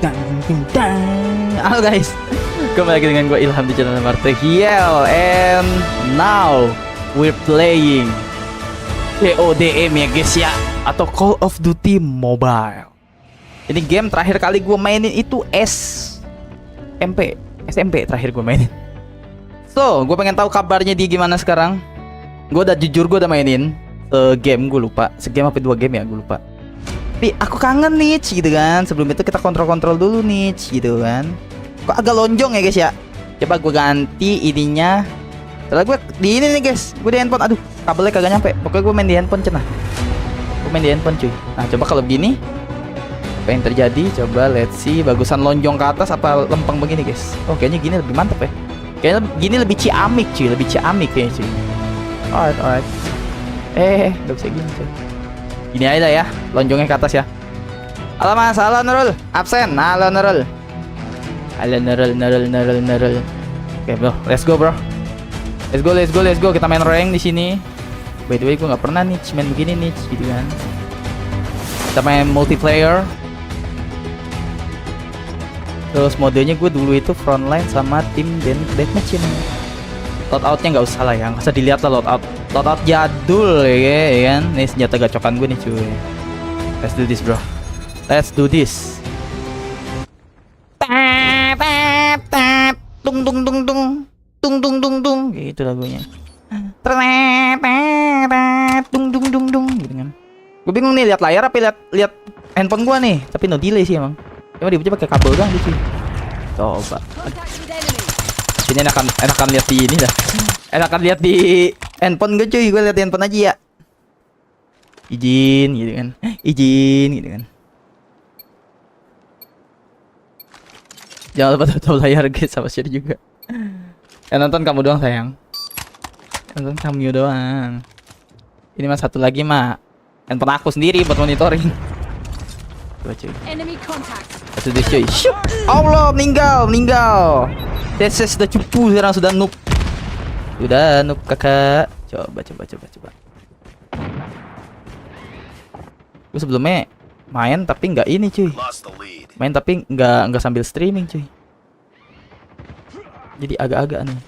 Halo guys, kembali lagi dengan gue Ilham di channel Martehiel. And now we're playing CODM ya guys ya, atau Call of Duty Mobile. Ini game terakhir kali gue mainin itu SMP terakhir gue mainin. So, gue pengen tahu kabarnya dia gimana sekarang. Gue udah jujur, gue udah mainin game, gue lupa segame apa 2 game ya, gue lupa. Tapi aku kangen nih gitu kan. Sebelum itu kita kontrol dulu nih gitu kan. Kok agak lonjong ya guys ya. Coba gue ganti ininya. Setelah gue di ini nih guys, gue di handphone. Aduh, kabelnya kagak nyampe. Pokoknya gue main di handphone cenah. Gue main di handphone cuy. Nah coba kalau begini, apa yang terjadi? Coba let's see. Bagusan lonjong ke atas apa lempeng begini guys. Oh kayaknya gini lebih mantep ya. Kayaknya gini lebih ciamik cuy. Lebih ciamik kayaknya cuy. Alright. Gak bisa gini cuy. Gini aja ya, lonjongnya ke atas ya. Halo mas, halo Nurul. Absen, halo Nurul. Halo Nurul. Oke bro, let's go bro. Let's go. Kita main rank di sini. By the way, gue nggak pernah nih main begini nih, gitu kan. Kita main multiplayer. Terus modenya gue dulu itu frontline sama tim deathmatch ini. Loadoutnya nggak usah lah ya, nggak usah dilihat lah loadout jadul ya kan. Nih senjata gacokan gue nih cuy. Let's do this bro. Let's do this. Tung gitu lagunya. Tung gitu kan. Gue bingung nih lihat layar apa lihat handphone gue nih, tapi no delay sih emang. Emang dia pakai kabel doang gitu. Coba. Ini enakan lihat di ini dah. Enakan lihat di handphone gue cuy. Gue lihat di handphone aja ya. Izin gitu kan. Jangan lupa tahu layar guys, sama share juga. Nonton kamu doang sayang. Nonton kamu doang. Ini mah satu lagi mah handphone aku sendiri buat monitoring. Coba cuy. Satu deh cuy. Allah, meninggal. Teses sudah cupu, sekarang sudah noob. Udah noob kakak. Coba. Gue sebelumnya main tapi nggak ini cuy. Main tapi nggak sambil streaming cuy. Jadi agak-agak nih.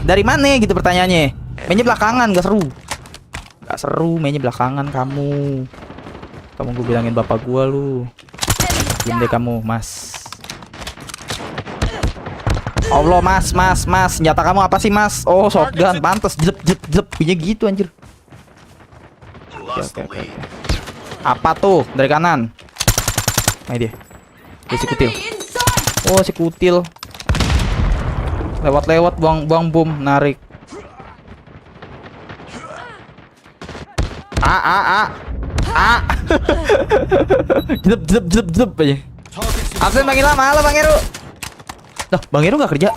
Dari mana gitu pertanyaannya. Mainnya belakangan, nggak seru mainnya belakangan kamu. Kamu gue bilangin bapak gua lu. Diam deh kamu mas. Allah mas, senjata kamu apa sih mas? Oh shotgun, pantas jep punya gitu anjir. Oke. Apa tuh dari kanan? Nah dia si kutil. Oh si kutil lewat buang bom narik. Jep aja. Absen makin lama. Halo Bang Heru. Loh, Bang Heru gak kerja?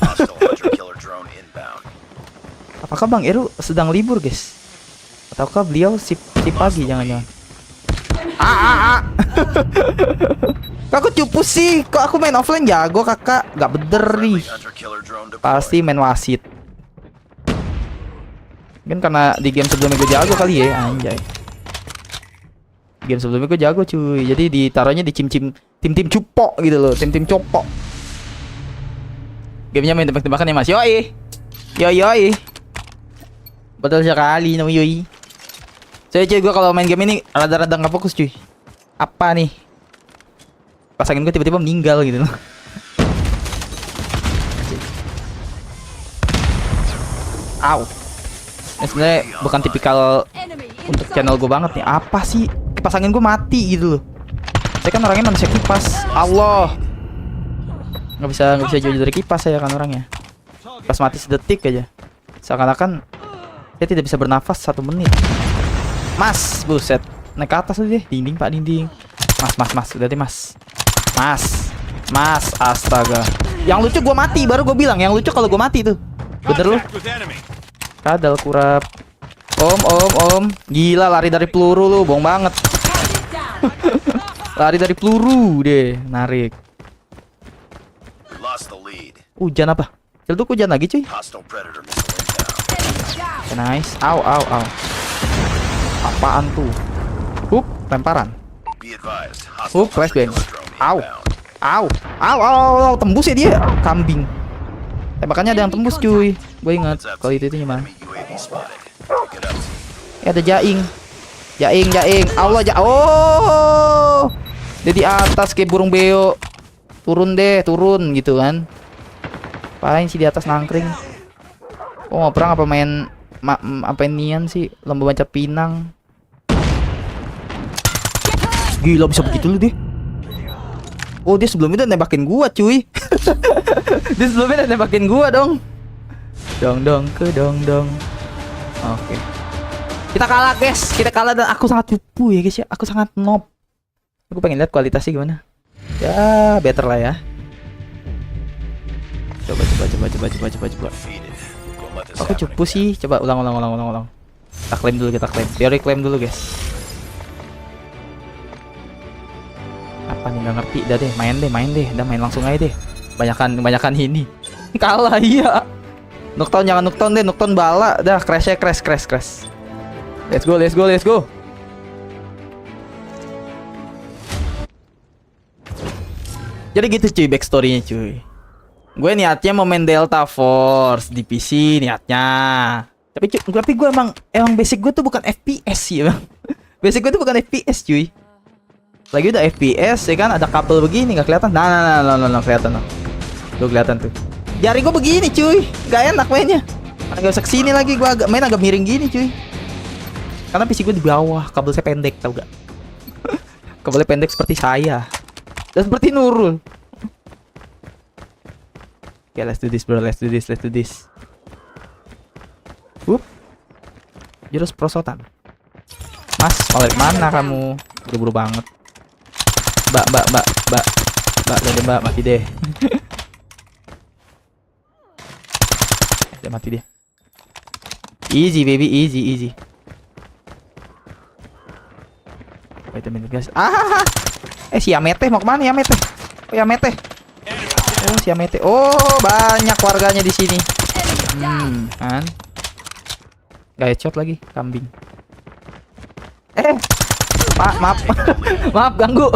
Apakah Bang Heru sedang libur, guys? Ataukah beliau sip pagi, jangan-jangan? Kok aku cupu sih? Kok aku main offline jago, kakak? Gak bener nih. Pasti main wasit. Mungkin karena di game sebelumnya gue jago kali ya, anjay. Game sebelumnya gue jago cuy. Jadi ditaruhnya di tim cupok gitu loh, tim copok. Gamenya main tembak-tembakan ya mas. Yoi. Betul sekali no yoi. Cuy gue kalau main game ini rada-rada nggak fokus cuy. Apa nih? Pasangin gue tiba-tiba meninggal gitu loh. Au. Ini sebenarnya bukan tipikal untuk channel gue banget nih. Apa sih? Pasangin gue mati gitu loh. Saya kan orangnya manusia kipas. Allah. Nggak bisa jauh dari kipas saya kan orangnya. Pas mati sedetik aja. Seakan-akan saya tidak bisa bernafas 1 menit. Mas, buset. Naik ke atas deh. Dinding pak, dinding. Mas. Udah deh mas. Mas, astaga. Yang lucu gue mati, baru gue bilang. Yang lucu kalau gue mati tuh. Bener lu. Kadal kurap. Om. Gila lari dari peluru lu, bohong banget. Lari dari peluru deh, narik. Hujan apa? Cilduk hujan lagi cuy. Nice. Au. Apaan tuh? Lemparan. Flashbang. Au. Au, au, au, au, tembus ya dia. Kambing. Tembakannya ada yang tembus cuy. Gue ingat kalau itu gimana. Ada jaing. Jaing. Allah oh. Dia di atas kayak burung beo. Turun gitu kan. Paling sih di atas nangkring. Oh, mau perang apa main apa nian sih? Lomba baca pinang. Gila bisa begitu lu deh. Oh, dia sebelumnya udah nembakin gua, cuy. Dia sebelumnya udah nembakin gua dong. Dong. Oke. Kita kalah, guys. Kita kalah dan aku sangat cupu ya, guys ya. Aku sangat noob. Aku pengen lihat kualitasnya gimana. Ya, better lah ya. Coba. Aku cupu sih. Coba ulang. Kita klaim dulu, Teori klaim dulu, guys. Apa nih, nggak ngerti. Udah deh, main deh. Udah main langsung aja deh. Banyakan ini. Kalah iya. Nukton jangan nukton deh, nukton bala. Dah crash. Let's go. Jadi gitu cuy backstory-nya cuy. Gue niatnya mau main Delta Force di PC niatnya. Tapi gue emang basic gue tuh bukan FPS sih bang. Basic gue tuh bukan FPS cuy. Lagi udah FPS ya kan, ada kabel begini nggak kelihatan. Nah, kelihatan. Tuh kelihatan tuh. Jari gue begini cuy, nggak enak mainnya. Nggak usah kesini lagi, gue main agak miring gini cuy. Karena PC gue di bawah, kabel saya pendek tau gak? Kabelnya pendek seperti saya. Dan seperti Nurul. Oke, let's do this bro, let's do this. Jurus perosotan. Mas, mau dari mana kamu? Buru-buru banget. Mbak, mati deh. Udah mati dia. Easy baby, easy. Wait a minute guys. Si Yamete mau kemana Yamete? Si Yamete. Oh, banyak warganya di sini. Kan? Gak headshot lagi, kambing. Maaf ganggu.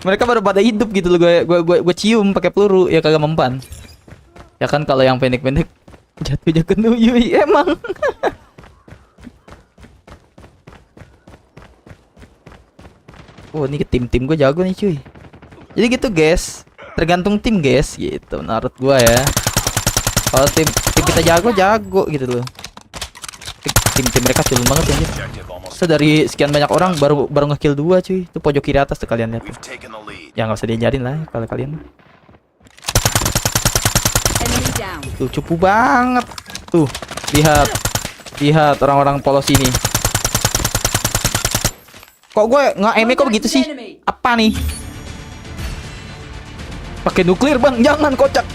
Mereka baru pada hidup gitu loh. Gue cium pakai peluru ya kagak mempan. Ya kan kalau yang pendek-pendek jatuhnya ke Nuyui emang. Oh, ini tim gue jago nih cuy. Jadi gitu guys, tergantung tim guys gitu menurut gue ya. Kalau tim kita jago gitu loh. Tim mereka culun banget ya. So dari sekian banyak orang baru ngekill 2 cuy. Itu pojok kiri atas tuh kalian lihat. Ya nggak usah diajarin lah kalau kalian. Tuh cupu banget. Tuh lihat orang-orang polos ini. Kok gue nge-aim kok begitu sih? Apa nih? Pakai nuklir bang, jangan kocak.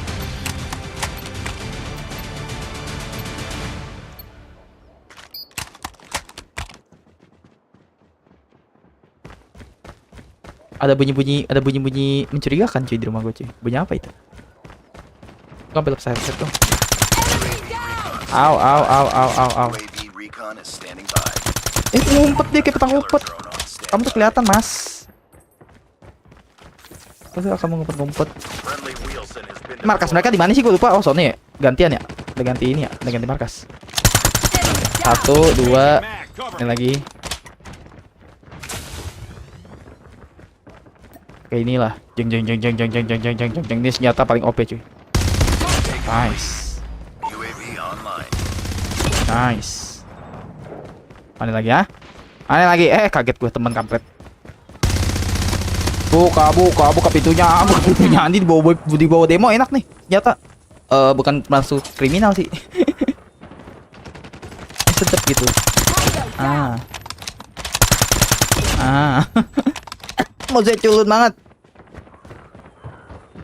Ada bunyi mencurigakan cuy di rumah gue cuy. Bunyi apa itu? Gue ambil saya tuh. Au. Ngumpet dia kayak petang ngumpet. Kamu tuh kelihatan mas. Terus kamu ngumpet. Markas mereka di mana sih? Gue lupa. Oh soalnya ya. Gantian ya. Udah ganti ini ya. Udah ganti markas. 1, 2. Ini lagi. Kayak inilah. Jeng. Ini senjata paling OP cuy. Nice. Mana lagi ya? Mana lagi? Kaget gue teman kampret. Buka pintunya. Nanti dibawa demo enak nih. Nyata. Bukan masuk kriminal sih. Sedep gitu. Mau saya culun banget.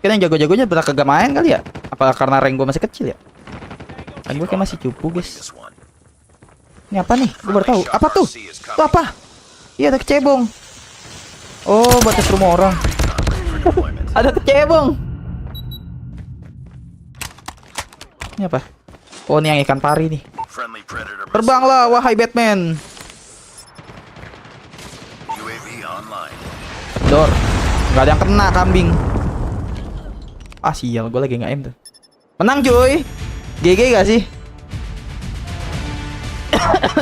Kayaknya yang jago-jagonya pernah kagak main kali ya? Apa karena rank gue masih kecil ya? Kan gue kayak masih cupu guys. Ini apa nih? Gue baru tahu. Apa tuh? Tuh apa? Iya ada kecebong. Oh buat tes rumah orang. Ada kecebong. Ini apa? Oh ini yang ikan pari nih. Terbanglah wahai Batman. Dor. Nggak ada yang kena kambing. Ah sial, gue lagi nge aim tuh. Menang cuy. GG gak sih?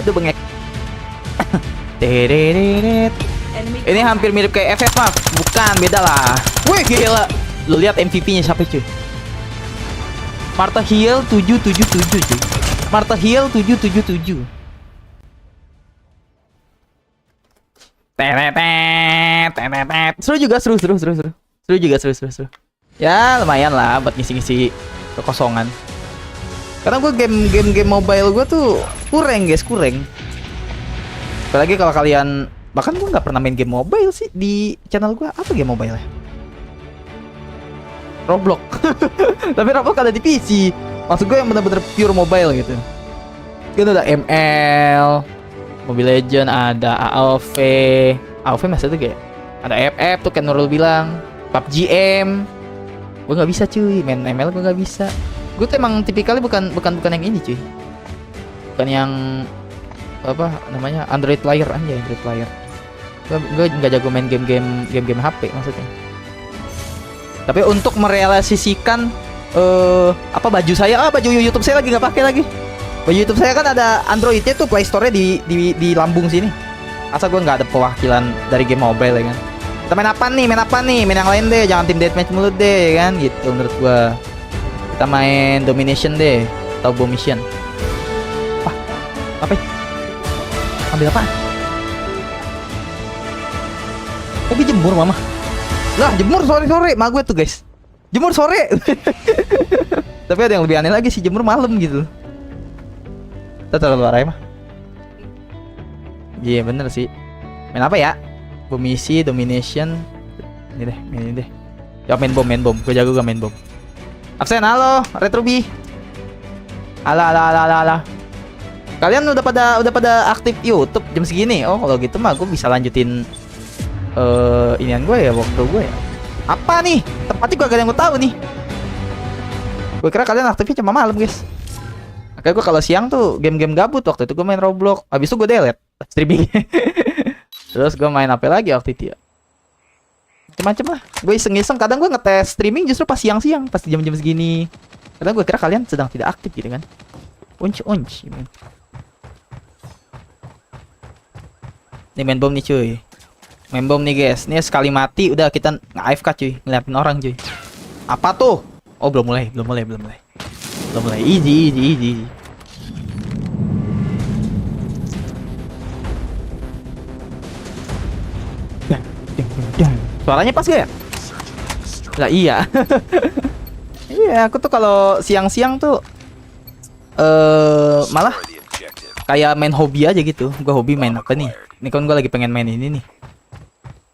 Aduh bengek. Tereret. Ini hampir mirip kayak FF mah. Bukan, beda lah. Wih gila. Lu lihat MVP-nya siapa cuy? Martha Hill 777 cuy. Martha Hill 777. Seru juga, seru. Seru juga, seru. Ya lumayan lah buat ngisi-ngisi kekosongan. Karena gue game mobile gue tuh kurang guys, kurang. Apalagi kalau kalian, bahkan gue nggak pernah main game mobile sih di channel gue. Apa game mobile ya? Roblox. Tapi Roblox ada di PC. Maksud gue yang bener-bener pure mobile gitu. Kan ada ML, Mobile Legend, ada AoV. AoV masih tuh kayak ada FF tuh kan Nurul bilang. PUBG M. Gue nggak bisa cuy, main ML gue nggak bisa. Gue tuh emang tipikalnya bukan yang ini cuy. Bukan yang apa namanya Android player aja, Android player. Gue nggak jago main game HP maksudnya. Tapi untuk merealisasikan apa baju saya, baju YouTube saya lagi nggak pakai lagi. Baju YouTube saya kan ada Androidnya tuh, Play Store-nya di lambung sini. Asal gue nggak ada pewakilan dari game mobile ya kan. Kita main apa nih? Main yang lain deh, jangan tim deathmatch mulu deh kan gitu menurut gue. Kita main domination deh atau bomb mission. Apa? Ambil apa? Tapi jemur mama. Lah jemur sore mah gue tuh guys. Jemur sore. Tapi ada yang lebih aneh lagi sih, jemur malam gitu. Kita terlalu arah mah. Iya bener sih. Main apa ya? Bomb misi, domination. Ini deh. Ya main bom. Gue jago gak main bom. Absen, halo, Retrobi. Ala. Kalian udah pada aktif YouTube jam segini? Oh, kalau gitu mah gue bisa lanjutin inian gue ya, waktu gue ya. Apa nih? Tempatnya gue gak ada yang gue tahu nih. Gue kira kalian aktifnya cuma malam, guys. Makanya gue kalau siang tuh game-game gabut. Waktu itu gue main Roblox. Habis itu gue delete streaming. Terus gue main apa lagi waktu itu ya? Macam-macam lah. Gue iseng-iseng. Kadang gue ngetes streaming justru pas siang-siang, pas jam-jam segini. Kadang gue kira kalian sedang tidak aktif gitu kan. Unc. Nih main bom nih cuy. Main bom nih guys. Nih sekali mati udah kita AFK cuy, ngeliatin orang cuy. Apa tuh? Oh belum mulai. Easy. Suaranya pas gak ya? Lah iya. Iya, aku tuh kalau siang-siang tuh malah kayak main hobi aja gitu. Gue hobi main apa nih? Ini kan gue lagi pengen main ini nih.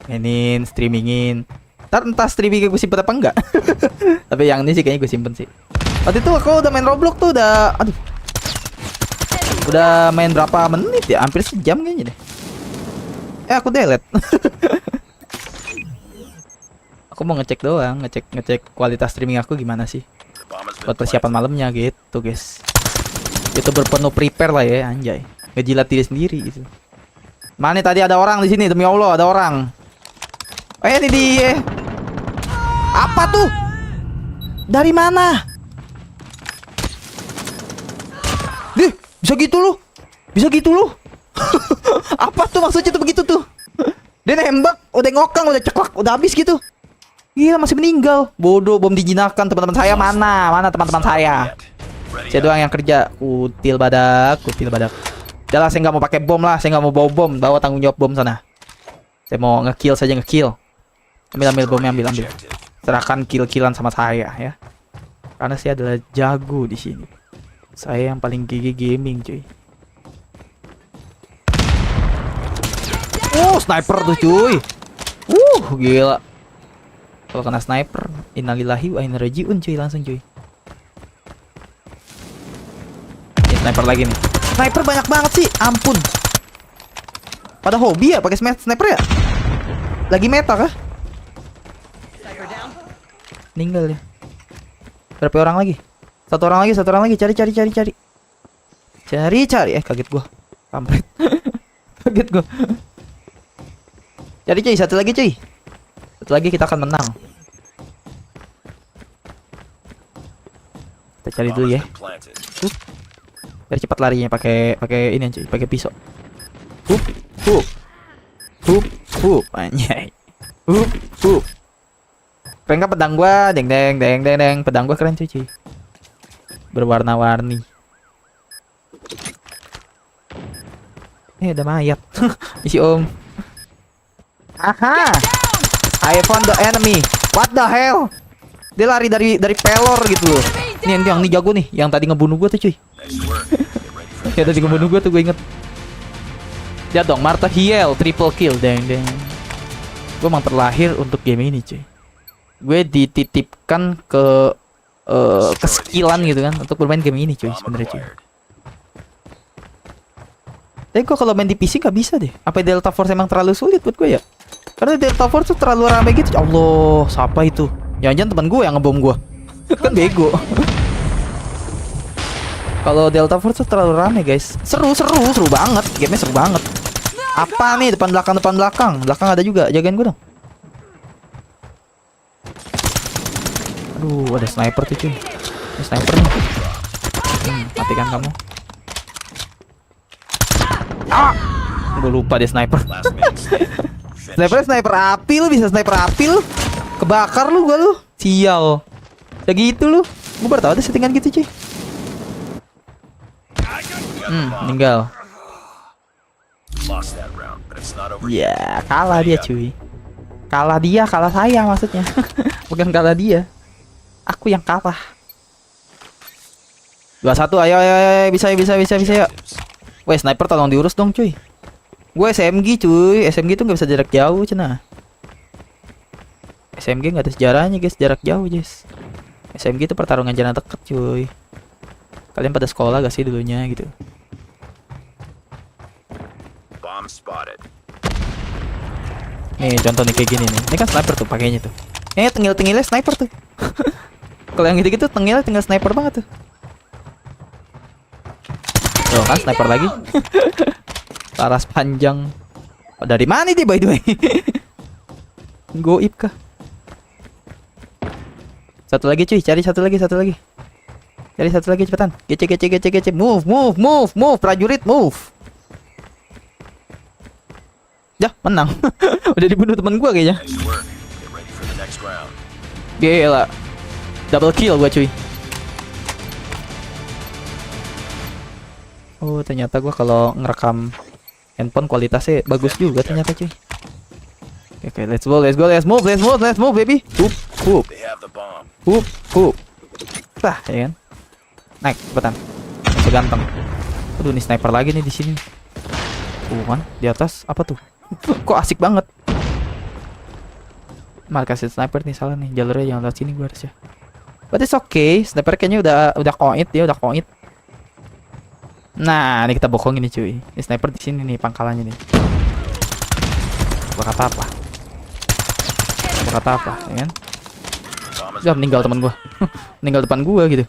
Mainin, streamingin. Entah streaming gue simpen apa enggak. Tapi yang ini sih kayaknya gue simpen sih. Waktu itu aku udah main Roblox tuh udah, aduh, udah main berapa menit ya? Hampir sejam kayaknya deh. Aku delete. Aku mau ngecek doang, ngecek kualitas streaming aku gimana sih. Buat persiapan malamnya gitu guys. YouTuber penuh prepare lah ya, anjay. Ngejilat diri sendiri gitu. Mana tadi ada orang di sini, demi Allah ada orang. Ini dia. Apa tuh? Dari mana? Dih, bisa gitu lu. Apa tuh maksudnya tuh begitu tuh? Dia nembak, udah ngokang, udah ceklak, udah habis gitu. Gila masih meninggal. Bodoh, bom dijinakkan teman-teman saya mana teman-teman saya. Saya doang yang kerja. Kutil badak. Udah lah, saya nggak mau pakai bom lah, saya nggak mau bawa bom, bawa tanggung jawab bom sana. Saya mau ngekill saja, ngekill. Ambil bomnya, ambil. Serahkan kill-killan sama saya ya. Karena saya adalah jago di sini. Saya yang paling gigi gaming, cuy. Sniper tuh, cuy. Gila. Kalau kena sniper, innalillahi wa inna rajiun, cuy, langsung, cuy. Ini sniper lagi nih. Sniper banyak banget sih, ampun. Pada hobi ya pakai sniper ya? Lagi meta kah? Ninggal ya. Berapa orang lagi? Satu orang lagi. Cari. Kaget gua. Kampret. Kaget gua. Cari cuy, satu lagi cuy. Satu lagi kita akan menang. Kita cari dulu ya. Biar cepat larinya pakai ini cuy, pakai pisau. Hup, hup. Hup, hup, anjay. Hup, hup. Keren kan pedang gua? Deng deng deng deng deng. Pedang gua keren cuy. Berwarna-warni. Ada mayat. Isi om. Aha. I found the enemy. What the hell? Dia lari dari pelor gitu loh. Ini yang jago nih, yang tadi ngebunuh gua tuh cuy. Ya tadi ngebunuh gua tuh gue inget. Ya dong, Martha Hiel triple kill, deng deng. Gue emang terlahir untuk game ini cuy. Gue dititipkan ke skillan gitu kan untuk bermain game ini cuy sebenarnya cuy. Tapi gue kalau main di PC gak bisa deh. Apa Delta Force emang terlalu sulit buat gue ya? Karena Delta Force tuh terlalu rame gitu. Allah, siapa itu? Jangan-jangan teman gue yang ngebom gue. Kan bego. Kalau Delta Force tuh terlalu rame guys. Seru banget. Gamenya seru banget. Apa nih depan belakang? Belakang ada juga. Jagain gue dong. Aduh, ada sniper tuh cuy. Ini sniper nih. Matikan kamu. Gue lupa dia sniper. Sniper api lu, bisa sniper api lu. Kebakar lu gua lu. Sial. Udah gitu lu. Gue baru tahu ada settingan gitu cuy. Meninggal. Ya, kalah dia cuy. Kalah saya maksudnya. Bukan kalah dia. Aku yang kalah. 21, ayo bisa ya. Weh, sniper tolong diurus dong cuy. Gue SMG cuy. SMG tuh nggak bisa jarak jauh cina. SMG nggak ada sejarahnya guys, jarak jauh guys. SMG itu pertarungan jarak dekat cuy. Kalian pada sekolah gak sih dulunya gitu? Nih contoh nih kayak gini nih. Ini kan sniper tuh pakainya tuh. Tengil-tengilnya sniper tuh. Kalau yang gitu-gitu tinggal sniper banget tuh. Tuh kan sniper lagi. Laras panjang. Oh, dari mana dia by the way? Goib kah? Satu lagi cuy, cari satu lagi. Cari satu lagi cepetan. Gece. Move, prajurit move. Ya, menang. Udah dibunuh teman gua kayaknya. Gila. Double kill gua cuy. Oh, ternyata gua kalau ngerekam handphone kualitasnya bagus juga ternyata cuy. Oke, let's move baby. Hup. Tah, ya kan? Naik, cepetan. Masih ganteng. Aduh, nih sniper lagi nih di sini. Kan di atas apa tuh? Kok asik banget. Markas sniper nih salah nih. Jalurnya yang lewat sini gua harusnya. But it's okay. Sniper kayaknya udah koit dia, udah koit. Nah, ini kita bokongin nih cuy. Ini sniper di sini nih pangkalannya nih. Berkata apa, ya kan? Udah meninggal teman gua. Meninggal depan gua gitu.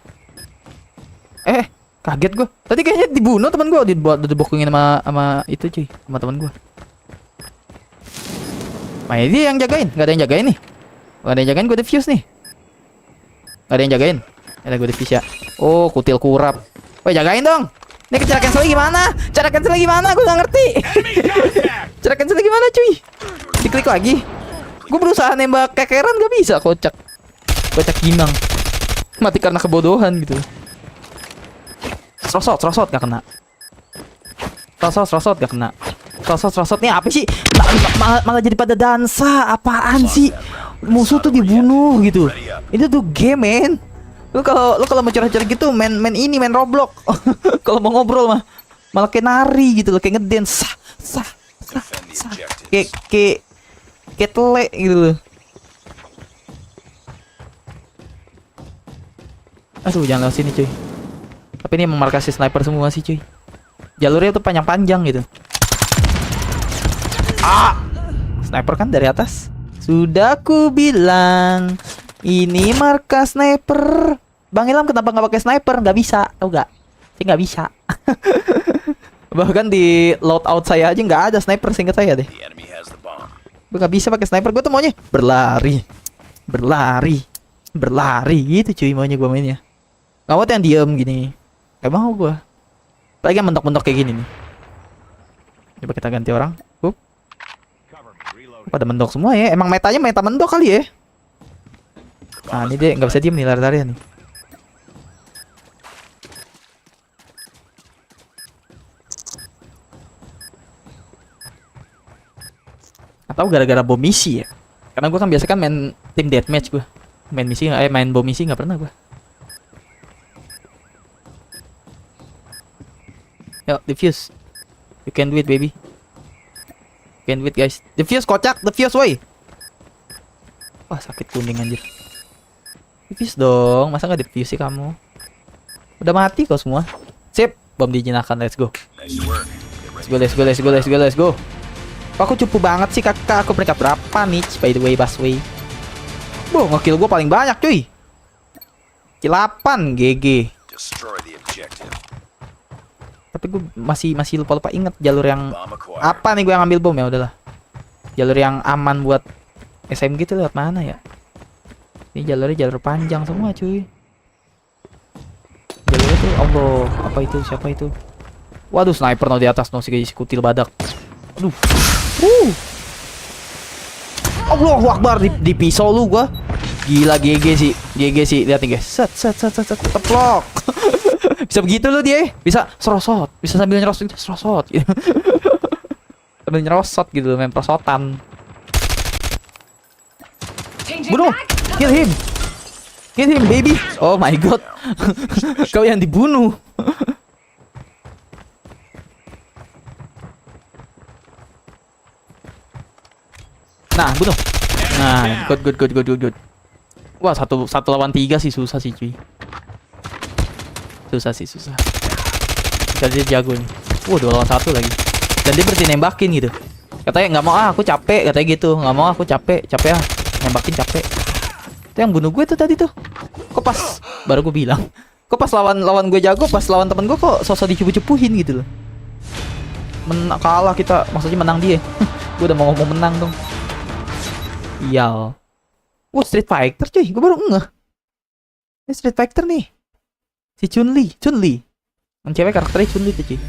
Kaget gua. Tadi kayaknya dibunuh teman gua, dibokongin sama itu cuy, sama teman gua. Nah, ini yang jagain, nggak ada yang jagain nih. Nggak ada yang jagain, gua defuse nih. Nggak ada yang jagain. Ada gua defuse ya. Oh, kutil kurap. Woi, jagain dong. Ini cara cancel gimana? Gue nggak ngerti. Cara cancel gimana cuy? Diklik lagi. Gue berusaha nembak kekeran gak bisa, kocak ginang. Mati karena kebodohan gitu. Serosot gak kena. Serosot gak kena. Serosotnya apa sih? Malah jadi pada dansa. Apaan sih? Musuh tuh dibunuh gitu. Itu tuh game men. Lu kalau mau curhat-curhat gitu main Roblox. Kalau mau ngobrol malah kayak nari gitu loh, kayak ngedance. Kayak telek gitu loh. Aduh, jangan lewat sini cuy. Tapi ini memarkasi sniper semua sih cuy. Jalurnya tuh panjang-panjang gitu. Sniper kan dari atas. Sudah ku bilang ini markas sniper. Bang Ilham kenapa nggak pakai sniper? Nggak bisa, tau gak? Saya nggak bisa. Bahkan di loadout saya aja nggak ada sniper, seingat saya deh. Gue gak bisa pakai sniper, gue tuh maunya berlari. Berlari gitu cuy maunya gue mainnya. Gak mau tuh yang diem gini. Gak mau gue. Apalagi yang mentok-mentok kayak gini nih. Coba kita ganti orang. Pada mentok semua ya. Emang metanya meta mentok kali ya. Nah ini dia nggak bisa diem nih lari-larian nih. Atau gara-gara bom misi ya. Karena gue kan biasa kan main tim deathmatch gue. Main misi main bom misi nggak pernah gue. Yo, defuse. You can do it, baby. You can do it, guys. Defuse, kocak. Defuse, woi. Wah, sakit kuning anjir. Defuse dong. Masa nggak defuse sih kamu? Udah mati kok semua. Sip. Bom dijinakkan. Let's go. Let's go. Kok aku cupu banget sih kakak. Aku peringkat berapa nih? By the way, Basway. Boh, nge-kill gue paling banyak, cuy. Kill 8, GG. Tapi gue masih lupa inget jalur yang apa nih gue yang ambil bom ya udahlah. Jalur yang aman buat SMG itu lewat mana ya? Ini jalur panjang semua cuy. Jalurnya tuh Allah, apa itu? Siapa itu? Waduh, sniper no di atas no si kutil badak. Aduh. Allahu Akbar di pisau lu gua. Gila GG sih. Lihat nih guys. Set teplok. Bisa begitu loh dia. Bisa serosot. Bisa sambil nyerosot gitu, serosot. Sambil nyerosot gitu main prosotan. Bunuh. Kill him baby. Oh my god. Kau yang dibunuh. Nah, bunuh. Nah, good. Wah, satu lawan 3 sih susah sih, cuy. Susah. Jadi dia jago nih. 2 lawan 1 lagi. Dan dia berhenti nembakin gitu. Katanya nggak mau aku capek, katanya gitu. Nggak mau aku capek nembakin capek. Itu yang bunuh gue tuh tadi tuh. Kok pas baru gue bilang. Kok pas lawan gue jago, pas lawan temen gue kok sosok dicupu-cupuhin gitu loh. Kalah kita, maksudnya menang dia. Gue udah mau ngomong menang dong. Iyal. Street Fighter cuy, gue baru ngeh. Ini Street Fighter nih. Si Chun-Li. Yang cewek karakternya Chun-Li tuh cuy.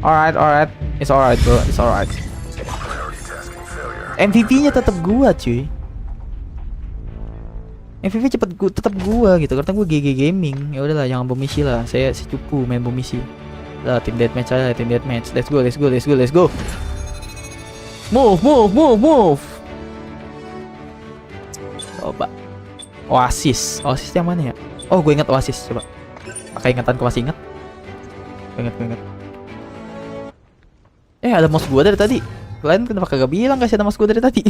Alright. It's alright bro, it's alright. MVP-nya tetap gua cuy. MVP tetap gua gitu, karena gua GG Gaming. Ya udahlah, jangan bom misi lah. Saya si cupu main bom misi. Lah tim deathmatch aja, tim deathmatch. Let's go. Move. Coba. Oasis yang mana ya? Oh, gue ingat Oasis. Coba. Pakai ingatanku masih ingat. Ingat. Ada mouse gue dari tadi. Kalian kenapa kagak bilang guys ada mouse gue dari tadi?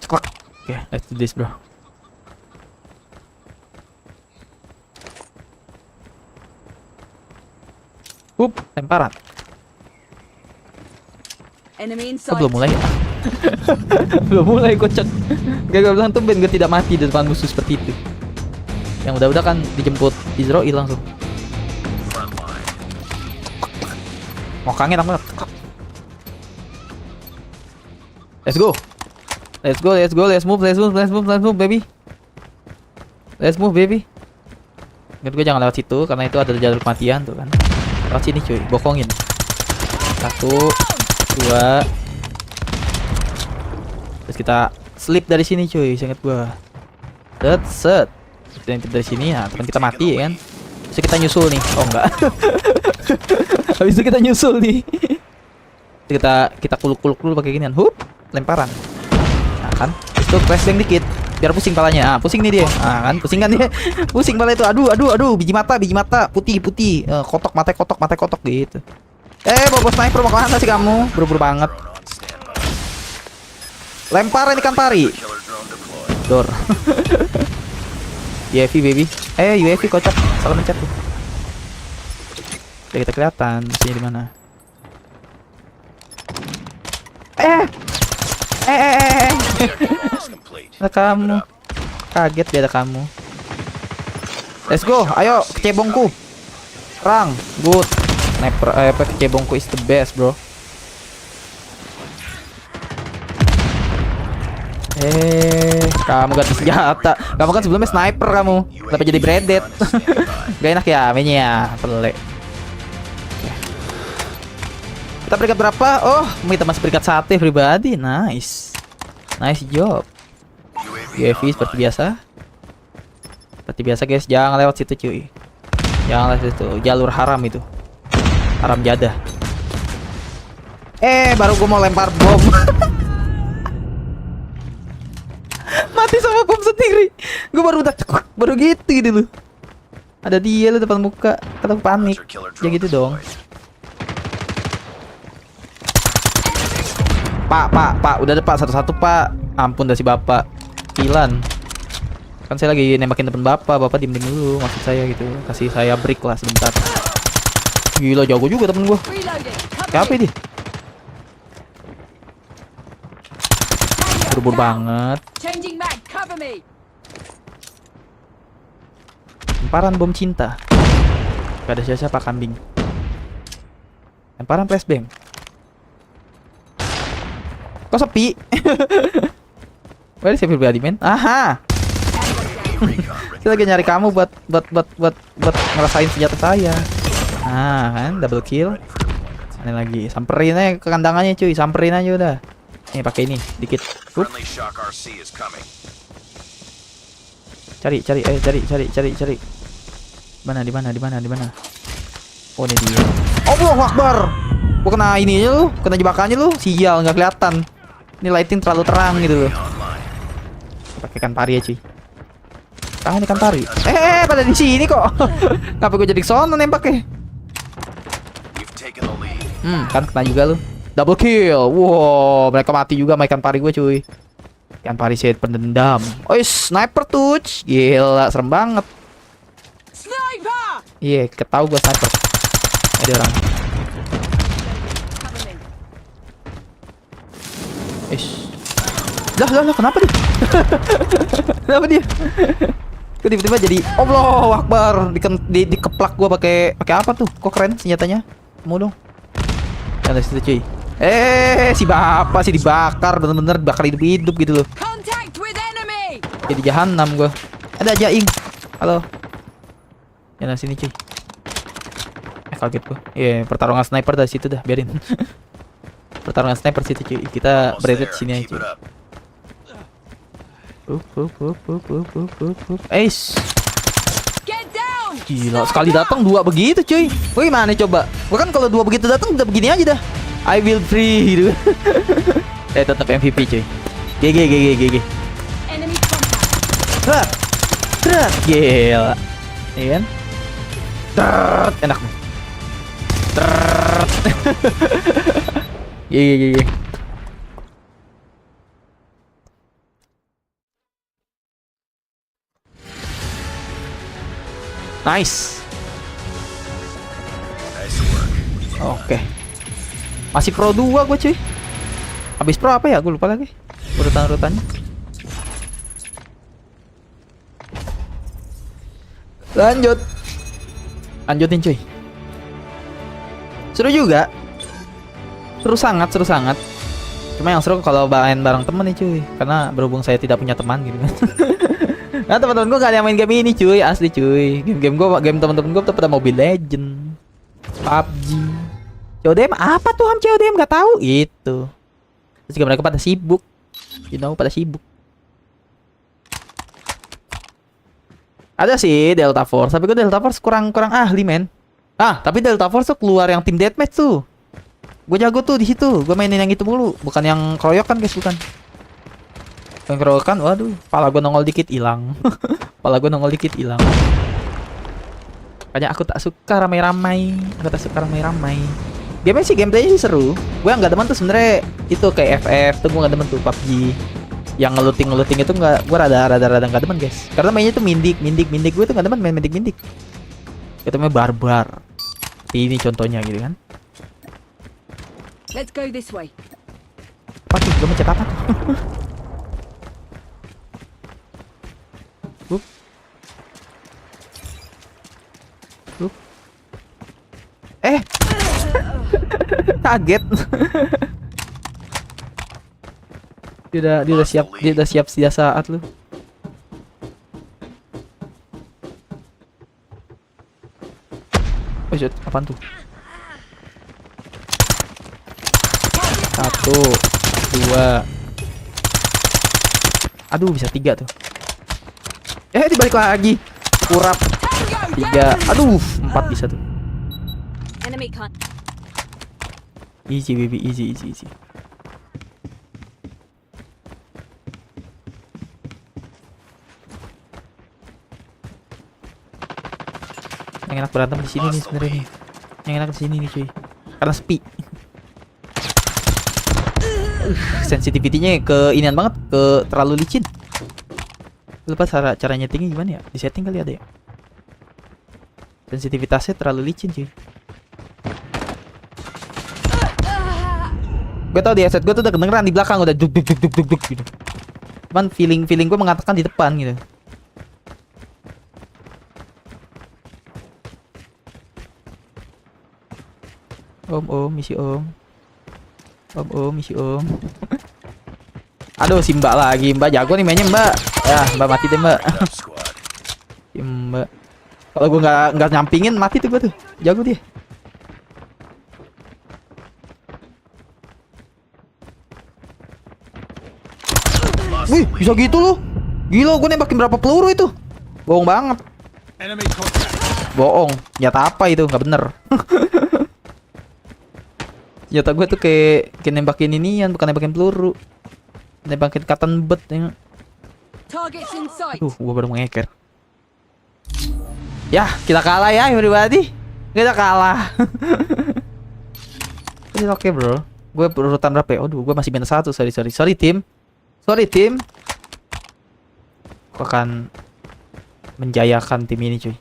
Oke, let's do this, bro. Lemparan. Belum mulai. Belum mulai kocak. Gagal bilang tuh Ben gue tidak mati di depan musuh seperti itu. Yang udah kan dijemput Israel langsung. Mau kangen banget. Let's go, baby. Ingat gue jangan lewat situ karena itu ada jalur kematian tuh kan. Lewat sini cuy, bokongin. 1, 2. Terus kita slip dari sini cuy, ingat gua. Set. Kita dari sini ya, teman kita mati ya kan. Terus kita nyusul nih. Oh enggak. Habis itu kita nyusul nih. Kita kuluk-kuluk dulu pakai ginian. Lemparan. Nah kan, itu flashbang dikit biar pusing palanya. Pusing nih dia. Kan, pusing kan dia. Pusing pala itu. Aduh, biji mata putih. Kotok mata kotok gitu. Bobo sniper mau kemana sih kamu? Buru-buru banget. Lempar ikan pari. Dor. UAV baby. UAV kocak. Salah mencet tuh. Udah kita kelihatan sini di mana. Ada kamu. Kaget dia ada kamu. Let's go. Ayo ke cebongku. Perang. Good. Sniper apa cebongku is the best, bro. Kamu ganti senjata. Kamu kan sebelumnya sniper kamu. Kenapa jadi bredet? Gak enak ya mainnya ya, pelik. Kita peringkat berapa? Oh, kita masih peringkat 1 pribadi. Nice. Nice job. UAV seperti biasa. Seperti biasa guys, jangan lewat situ cuy. Jangan lewat situ, jalur haram itu. Haram jadah. Baru gue mau lempar bom. Mati sama bom sendiri. Gue baru gitu loh. Ada dia lo depan muka. Kata gue panik. Ya gitu dong. Pak, udah ada pak satu-satu pak. Ampun dah si bapak. Kilan. Kan saya lagi nembakin depan bapak diem dulu maksud saya gitu. Kasih saya break lah sebentar. Gila jago juga temen gua. Siapa ini? Buru-buru banget. Lemparan bom cinta. Gak ada siapa-siapa kambing. Lemparan flashbang. Kok sepi? Where is pribadi men? Aha. Saya lagi nyari kamu buat ngerasain senjata saya. Ah kan, double kill. Ini lagi, samperin aja ke kandangannya cuy, samperin aja udah. Nih pakai ini, dikit. Cari. Di mana? Oh ini dia. Allahu Akbar. Gua kena ini aja lu, kena jebakannya lu, sial nggak kelihatan. Ini lighting terlalu terang gitu loh. Pakai ikan pari ya cuy. Tangan ikan pari. Pada di sini kok. Ngapa gue jadi sono nembaknya? Kan kena juga lu. Double kill. Wow, mereka mati juga sama ikan pari gue cuy. Ikan pari set pendendam. Oh, sniper tuh. Gila, serem banget. Iya, ketahu gue sniper. Ada orang. Lah, kenapa dia? Kenapa dia? Kok tiba-tiba jadi Allahu Akbar, dikeplak gua pakai apa tuh? Kok keren senjatanya? Mau dong. Ada situ cuy. Si bapak sih dibakar, bener-bener bakar hidup-hidup gitu loh. Jadi jahanam gua. Ada jaing. Halo. Jangan sini cuy. Kaget gua. Pertarungan sniper dari situ dah, biarin. Pertarungan sniper situ cuy. Kita berada sini aja cuy. Gila, sekali datang dua begitu cuy. Wih, mana coba? Gua kan kalau dua begitu datang udah begini aja dah. I will free gitu. Tetap MVP cuy. GG. Gila. Iya kan? Enak nih. GG. Nice. Oke. Masih pro 2 gue cuy. Habis pro apa ya? Gue lupa lagi. Urutan-urutannya. Lanjutin cuy. Seru juga. Seru sangat. Cuma yang seru kalau main bareng temen nih cuy. Karena berhubung saya tidak punya teman gitu kan. Nah teman-teman gue gak ada yang main game ini cuy, asli cuy. Game teman-teman gue tuh pada Mobile Legend, PUBG, CODM apa tuh CODM gak tahu itu. Terus juga mereka pada sibuk, pada sibuk. Ada sih Delta Force, tapi gue Delta Force kurang ahli men. Tapi Delta Force tuh keluar yang tim deathmatch tuh. Gue jago tuh di situ, gue mainin yang itu mulu, bukan yang keroyokan guys, bukan. Keroyokan, waduh, pala gue nongol dikit hilang. Makanya aku tak suka ramai-ramai. Gameplaynya sih seru. Gue nggak demen tuh sebenarnya itu kayak FF tuh, gue nggak demen tuh. PUBG yang ngeluting itu nggak, gue rada nggak demen guys. Karena mainnya tuh mindik. Gue tuh nggak demen main mindik. Itu namanya barbar. Ini contohnya gitu kan. Let's go this way. Apa tuh? Gue mencet apa tuh? Kaget. Dia udah siap setiap saat lu. Oh shit, apaan tuh? 1, 2. Aduh, bisa 3 tuh. Dibalik lagi. Kurap. 3. Aduh, 4 bisa tuh. Easy baby, easy. Yang enak berantem di sini nih sebenarnya nih. Yang enak di sini nih cuy. Karena sepi. Sensitivity-nya ke inian banget, ke terlalu licin. Lupa cara nyetingnya gimana ya? Di setting kali ada ya. Sensitivitasnya terlalu licin cuy. Gue tau di headset gue tuh udah kedengeran di belakang, udah duk gitu. Cuman feeling gue mengatakan di depan gitu. Om, misi om. Om, misi om. Aduh, si Mbak lagi. Mbak jago nih mainnya, Mbak. Ya, Mbak mati deh, Mbak. Si Mbak. Kalau gue nggak nyampingin, mati tuh gue tuh. Jago dia. Wih, bisa gitu loh. Gila, gue nembakin berapa peluru itu? Bohong banget. Bohong. Nyata apa itu? Nggak bener. Nyata gue tuh kayak nembakin inian, bukan nembakin peluru. Nembakin cotton bud ya. Aduh, gue baru mengeker. Ya, kita kalah ya everybody. Kita kalah. Ini oke bro. Gue urutan berapa ya? Aduh, gue masih minus 1. Sorry tim. Gue akan menjayakan tim ini cuy.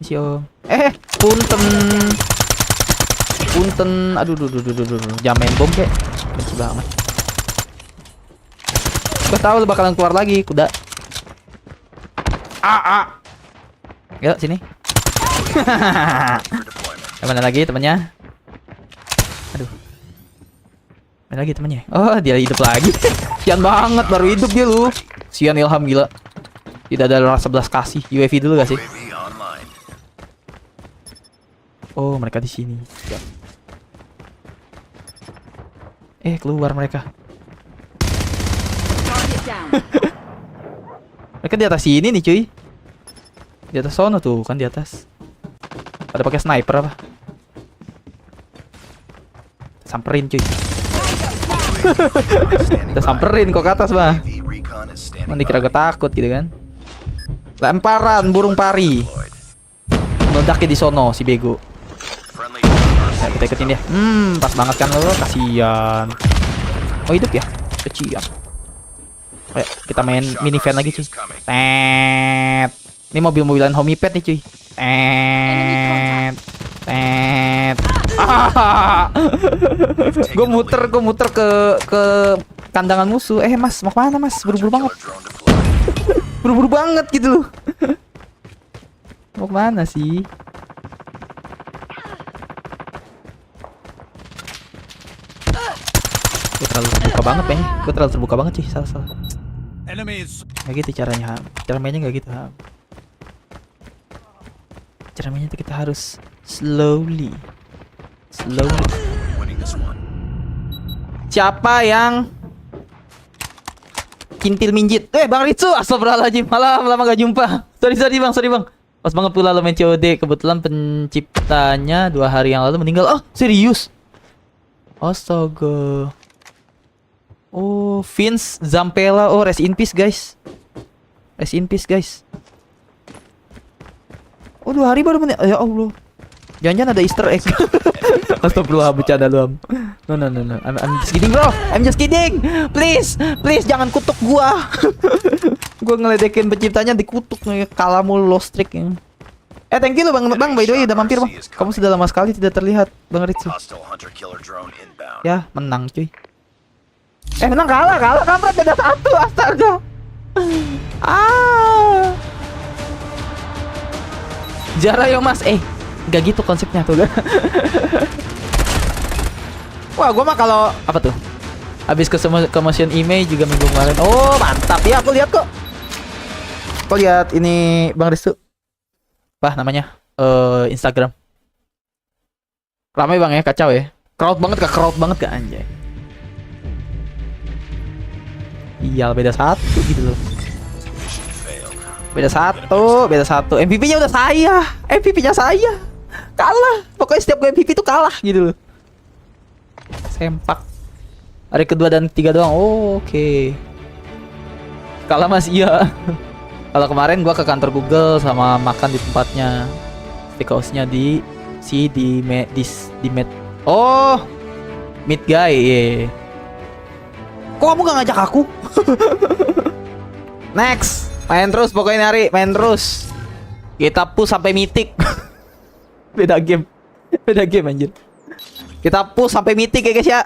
Misi om. Punten. Aduh. Jangan main bom kek. Benci banget. Gue tahu lu bakalan keluar lagi, kuda. Yuk sini. Mana lagi temennya? Aduh. Mana lagi temennya? Oh, dia hidup lagi. Sian banget baru hidup dia lu. Sian Ilham gila. Tidak ada rasa belas kasih. UAV dulu gak sih? Oh, mereka di sini. Keluar mereka. Mereka di atas sini nih, cuy. Di atas sono tuh, kan di atas. Pada pakai sniper apa? Samperin, cuy. Kita samperin kok ke atas, Bang. Mana dikira gue takut gitu kan. Lemparan burung pari. Meledaknya di sono si bego. Ya, kita ikutin dia. Pas banget kan lo, kasihan. Oh, hidup ya? Kecian. Ayo, kita main minivan lagi cuy. Tet. Ini mobil-mobilan homipet nih cuy. Tet. Gue muter ke kandangan musuh. Mas, mau kemana mas? Buru-buru banget. Buru-buru banget gitu loh. Mau kemana sih? Gue terlalu terbuka banget kayaknya. Gue terlalu terbuka banget sih. Salah. Gak gitu caranya, Ham. Cara mainnya gak gitu, Ham. Cara mainnya tuh kita harus slowly. Siapa yang kintil minjit? Bang Ritsu, astagfirullahaladzim. Lama gak jumpa. Sorry bang. Pas banget pula lo main COD. Kebetulan penciptanya 2 hari yang lalu meninggal. Oh, serius? Astaga. Oh, Vince Zampella. Oh, rest in peace guys. Oh, 2 hari baru meninggal. Ya Allah. Jangan-jangan ada Easter egg. Astagfirullah, bercanda lu. No. I'm just kidding, bro. I'm just kidding. Please jangan kutuk gua. Gua ngeledekin penciptanya dikutuk nih, kalah mulu lost streak ya. Thank you lu Bang, by the way udah mampir, Bang. Kamu sudah lama sekali tidak terlihat, Bang Ritsu. Ya, menang cuy. Menang kalah kampret beda 1, astaga. Zara yo mas, gak gitu konsepnya tuh. Wah, gua mah kalau apa tuh? Habis ke motion image juga minggu kemarin. Oh, mantap ya, aku lihat kok. Kau lihat ini Bang Restu. Apa namanya? Instagram. Ramai Bang ya, kacau ya. Crowd banget kak anjay. Iya, beda satu gitu loh. Beda satu. MVP-nya udah saya. MVP-nya saya. Kalah. Pokoknya setiap gue MVP tuh kalah gitu loh. Sempak. Hari kedua dan ketiga doang. Oh, oke. Kalah mas, iya. Kalau kemarin gua ke kantor Google sama makan di tempatnya. Steakhouse-nya di Med. Oh, Meet Guy. Yeah. Kok kamu gak ngajak aku? Next, main terus pokoknya hari, main terus. Kita push sampai mythic. Beda game anjir. Kita push sampai mythic ya guys ya.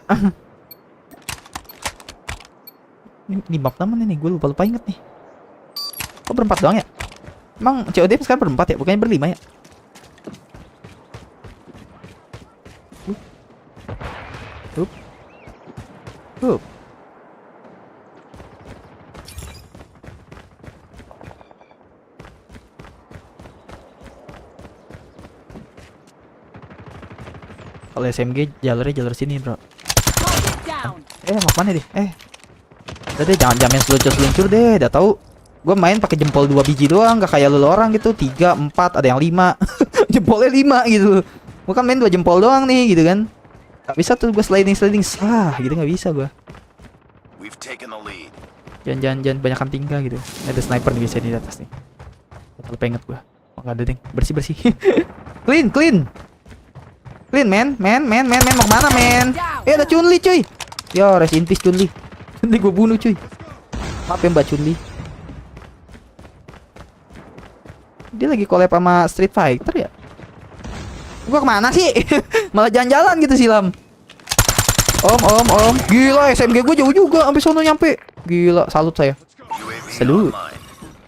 Ini map mana nih? Gue lupa inget nih. Kok berempat doang ya? Emang COD sekarang berempat ya? Bukannya berlima ya? Hup. Kalau SMG jalur sini bro. Mau mana deh? Udah deh, jangan jamin seluncur deh. Udah tahu. Gue main pakai jempol 2 biji doang, gak kayak lu orang gitu 3, 4, ada yang 5. Jempolnya 5 gitu. Gue kan main 2 jempol doang nih gitu kan. Gak bisa tuh gue sliding gitu gak bisa gue. Jangan banyakan tinggal gitu. Ada sniper nih biasanya di atas nih. Terlalu pengen gue. Oh, gak ada ding. Bersih. Clean men mau kemana men? Ada Chun-Li cuy. Yo, rest in peace Chun-Li. Chun-Li gue bunuh cuy. Maaf ya Mbak Chun-Li. Dia lagi collab sama Street Fighter ya? Gua kemana sih? Malah jalan-jalan gitu silam. Om. Gila SMG gue jauh juga sampai sono nyampe. Gila, salut saya. Salut.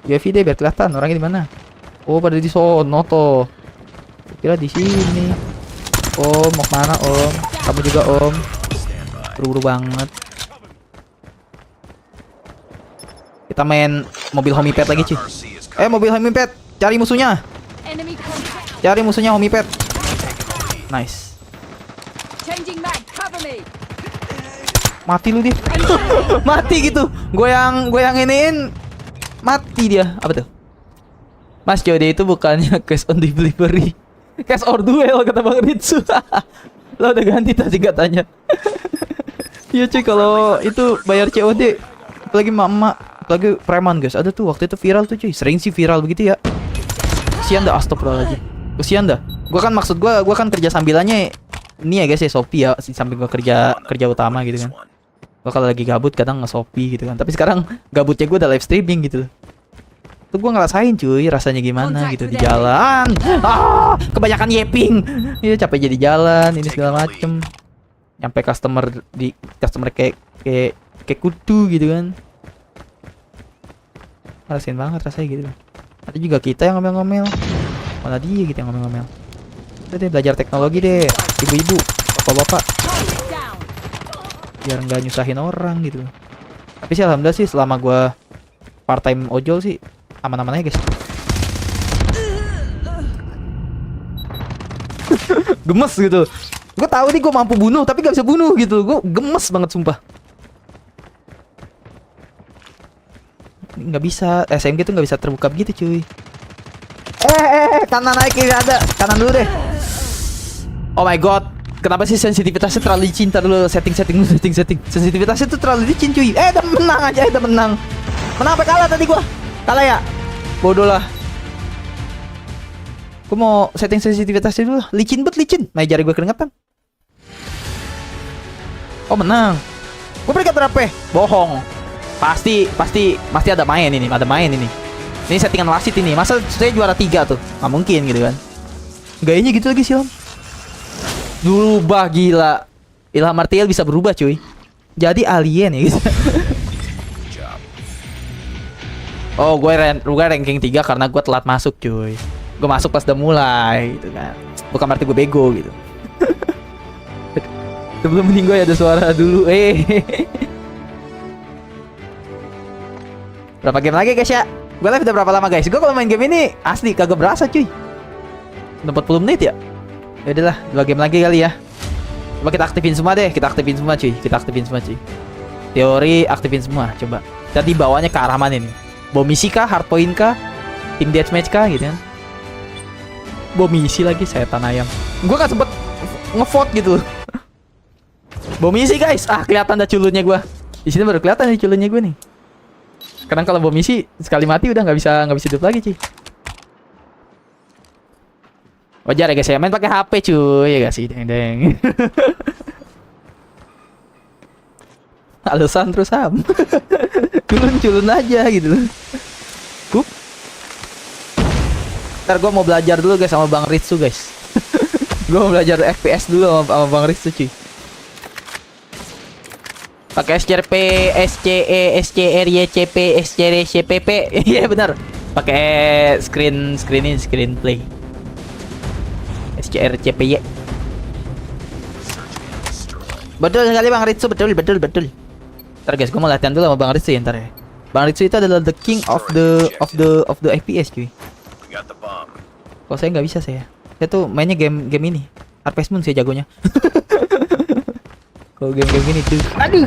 UAV deh biar kelihatan orangnya di mana. Oh, pada di sono toh. Kira di sini. Om, mau kemana Om? Kamu juga Om. Buru-buru banget. Kita main mobil homipad lagi cuy. Mobil homipad. Cari musuhnya homipad. Nice. Mati lu dia. Mati gitu. Gue yang iniin mati dia. Apa tuh? Mas COD itu bukannya cash on delivery. Cash or duel kata Bang Ritsu. Lo udah ganti tadi katanya. Iya cuy, kalau itu bayar COD apalagi mama, apalagi preman guys. Ada tuh waktu itu viral tuh cuy. Sering sih viral begitu ya. Kesian dah, astagfirullahaladzim. Kesian dah. Gua kan maksud gua kan kerja sambilannya ini ya guys ya, Shopee ya, sambil gua kerja utama gitu kan. Gua kalau lagi gabut kadang nge-Shopee gitu kan. Tapi sekarang gabutnya gua udah live streaming gitu. Tuh gua ngerasain cuy rasanya gimana gitu di jalan. Kebanyakan yeping. Iya, capek jadi jalan ini segala macem. Nyampe customer kayak kutu gitu kan. Ngerasain banget rasanya gitu. Ada juga kita yang ngomel-ngomel. Malah dia gitu yang ngomel-ngomel. Udah deh, belajar teknologi deh, ibu-ibu, bapak-bapak. Biar nggak nyusahin orang gitu. Tapi sih alhamdulillah sih selama gua part time ojol sih aman-aman aja guys. Gemes gitu. Gue tahu nih gue mampu bunuh tapi gak bisa bunuh gitu. Gue gemes banget sumpah. Nggak bisa, SMG tuh nggak bisa terbuka begitu cuy. Kanan naik kiri ada, kanan dulu deh. Oh my god, kenapa sih sensitivitasnya terlalu licin? Ntar dulu setting. Sensitivitasnya tuh terlalu licin cuy. Udah menang aja, udah menang. Menang apa kalah tadi gua? Kalah ya? Bodoh lah. Gua mau setting sensitivitasnya dulu. Licin. Main jari gua keringetan. Oh menang. Gua peringkat berapa? Bohong. Pasti ada main ini. Ini settingan wasit ini. Masa saya juara 3 tuh? Nggak mungkin gitu kan. Gayanya gitu lagi sih Om. Berubah gila. Ilham Martial bisa berubah cuy. Jadi alien ya gitu. Oh gue ranking 3 karena gue telat masuk cuy. Gue masuk pas udah mulai gitu kan. Bukan berarti gue bego gitu. Sebelum mending gue ada suara dulu. Berapa game lagi guys ya? Gue live udah berapa lama guys? Gue kalau main game ini asli kagak berasa cuy. Udah 40 menit ya? Ya udahlah, 2 game lagi kali ya. Coba kita aktifin semua deh, kita aktifin semua cuy. Kita aktifin semua cuy. Teori aktifin semua, coba. Jadi bawanya ke arah mana nih? Bom misi kah? Hardpoint kah? Team deathmatch kah gitu kan? Bom misi lagi, setan ayam. Gue kan sempet ngevote gitu. Bom misi guys. Ah, kelihatan dah culunnya gue. Di sini baru kelihatan nih culunnya gue nih. Kadang kalau bom misi sekali mati udah nggak bisa hidup lagi cuy. Wajar ya guys ya, main pakai HP cuy ya gak sih, deng. Alasan terus Ham. culun aja gitu. Hup. Ntar gue mau belajar dulu guys sama Bang Ritsu guys. Gue mau belajar FPS dulu sama Bang Ritsu cuy. Pakai SCRP, SCE, SCRYCP, SCRCPP. Iya benar. Pakai screen play. SCRCPY. Betul sekali Bang Ritsu, betul. Ntar guys, gue mau latihan dulu sama Bang Ritsu ya ntar ya. Bang Ritsu itu adalah the king of the FPS cuy. Kalau saya nggak bisa saya tuh mainnya game ini. Harvest Moon saya jagonya. Kalau game gini tuh. Aduh.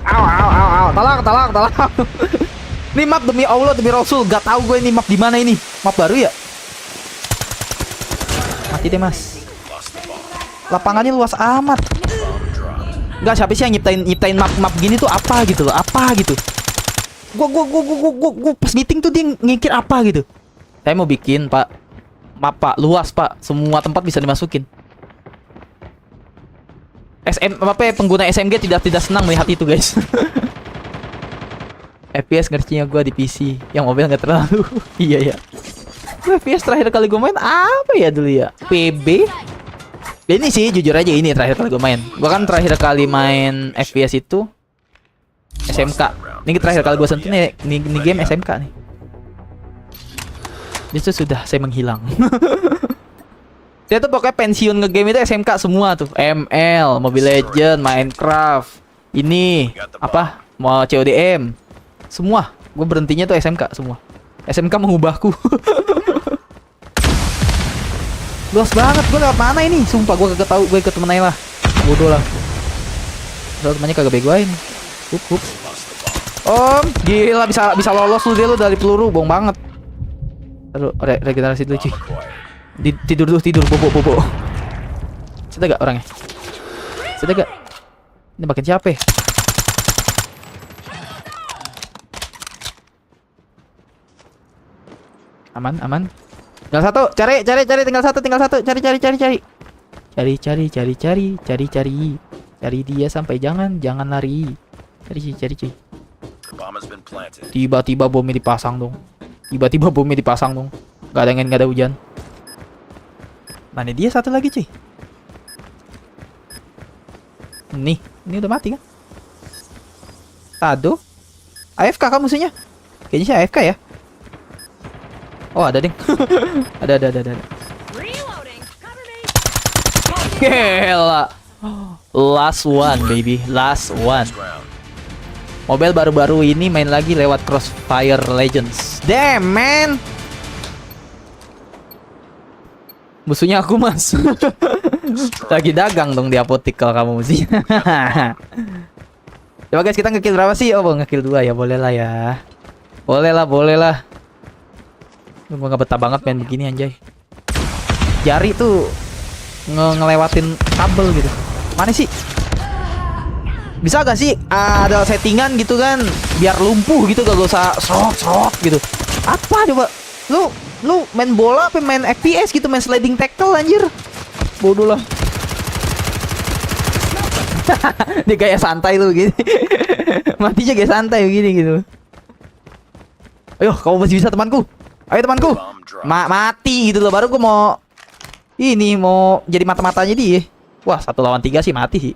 Aw. Tolong. Ini map demi Allah, demi Rasul, gak tahu gue ini map di mana ini. Map baru ya? Mati deh, Mas. Lapangannya luas amat. Enggak, siapa sih yang nyiptain map gini tuh apa gitu loh? Apa gitu. Gua pas meeting tuh dia ngikir apa gitu. Saya mau bikin, Pak. Map, Pak, luas, Pak. Semua tempat bisa dimasukin. Pengguna SMG tidak senang melihat itu guys. FPS ngertinya gue di PC, yang mobile nggak terlalu. Iya ya. FPS terakhir kali gue main apa ya dulu ya? PB. Ini sih jujur aja ini terakhir kali gue main. Gue kan terakhir kali main FPS itu SMK. Ini terakhir kali gue sentuh nih game SMK nih. Itu sudah saya menghilang. Dia tuh pokoknya pensiun ngegame itu SMK semua tuh. ML, Mobile Legend, Minecraft. Ini apa? Mau CODM. Semua. Gue berhentinya tuh SMK semua. SMK mengubahku. Luas banget. Gue lewat mana ini? Sumpah gue kagak tahu. Gue ikut temen aja lah. Bodoh lah. Soalnya temannya kagak begoin. Hup. Om, gila bisa lolos lu dia lu dari peluru, bohong banget. Aduh, regenerasi dulu cuy. Tidur bobo. Sudah gak orangnya? Sudah gak? Ini makin siapa ya? Aman. Tinggal satu, cari, tinggal satu, cari. Cari dia sampai jangan lari. Cari. Tiba-tiba bomnya dipasang dong. Gak ada angin, gak ada hujan. Mana dia satu lagi cuy? Ini udah mati kan? Aduh. AFK kan musuhnya? Kayaknya sih AFK ya. Oh ada ding. ada. Gila. Last one baby, last one. Mobile baru-baru ini main lagi lewat Crossfire Legends. Damn man. Musuhnya aku mas. Lagi dagang dong di apotik kalau kamu musuhnya. Coba guys kita ngekill berapa sih? Oh ngekill 2 ya, boleh lah ya. Boleh lah. Gue gak betah banget main begini anjay. Jari tuh ngelewatin kabel gitu. Mana sih? Bisa gak sih ada settingan gitu kan biar lumpuh gitu, gak usah serot gitu. Apa coba? Lu main bola apa main FPS gitu, main sliding tackle anjir. Bodoh lah. Dia kayak santai lu gini. Matinya kayak santai begini gitu. Ayo kamu masih bisa temanku. Ayo temanku. Mati gitu loh, baru gua mau jadi mata-matanya dia. Wah 1 lawan 3 sih mati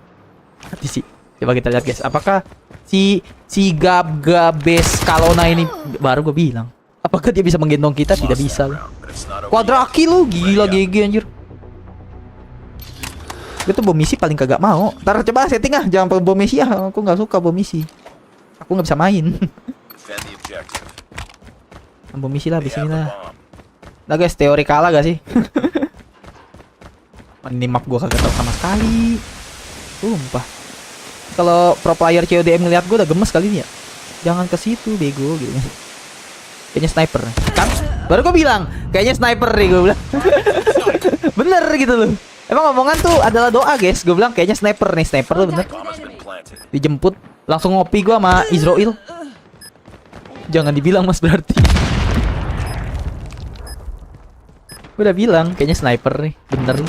sih. Coba kita lihat guys, apakah si Gabes Kalona ini baru gue bilang. Apakah dia bisa menggendong kita? Tidak bisa. Quadraki lu, gila GG anjir. Gue tuh bom misi paling kagak mau. Ntar coba setting ah, jangan pakai bom misi ah. Aku nggak suka bom misi. Aku nggak bisa main. Bom misi lah, bismillah. Nah guys, teori kalah gak sih? Ini map gue kagak tahu sama sekali. Sumpah. Kalau pro player CODM ngeliat gue udah gemes kali ini ya. Jangan ke situ bego gitu. Kayaknya sniper. Kan? Baru gue bilang, kayaknya sniper nih gue bilang. Bener gitu loh. Emang omongan tuh adalah doa guys. Gue bilang kayaknya sniper nih, sniper tuh bener. Dijemput, langsung ngopi gue sama Israel. Jangan dibilang mas berarti. Gue udah bilang kayaknya sniper nih, bener.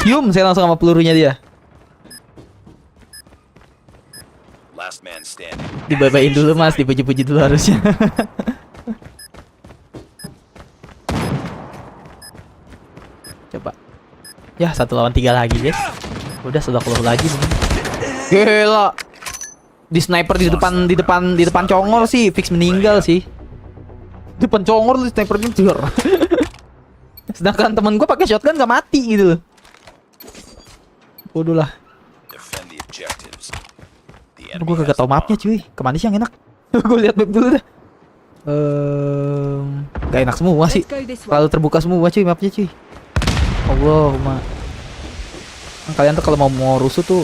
Cium saya langsung sama pelurunya dia. Dibabain dulu mas, dipuji-puji dulu harusnya. Coba. Ya 1 lawan 3 lagi guys. Udah sudah keluar lagi. Gila. Di sniper di depan congor sih, fix meninggal sih. Depan congor di sniper ngejar. Sedangkan temen gue pakai shotgun gak mati gitu loh. Bodoh lah. Gue kagak tau mapnya cuy. Kemana sih yang enak? Gue lihat map dulu dah. Gak enak semua sih. Terlalu terbuka semua cuy mapnya cuy. Allahumma. Kalian tuh kalau mau rusuh tuh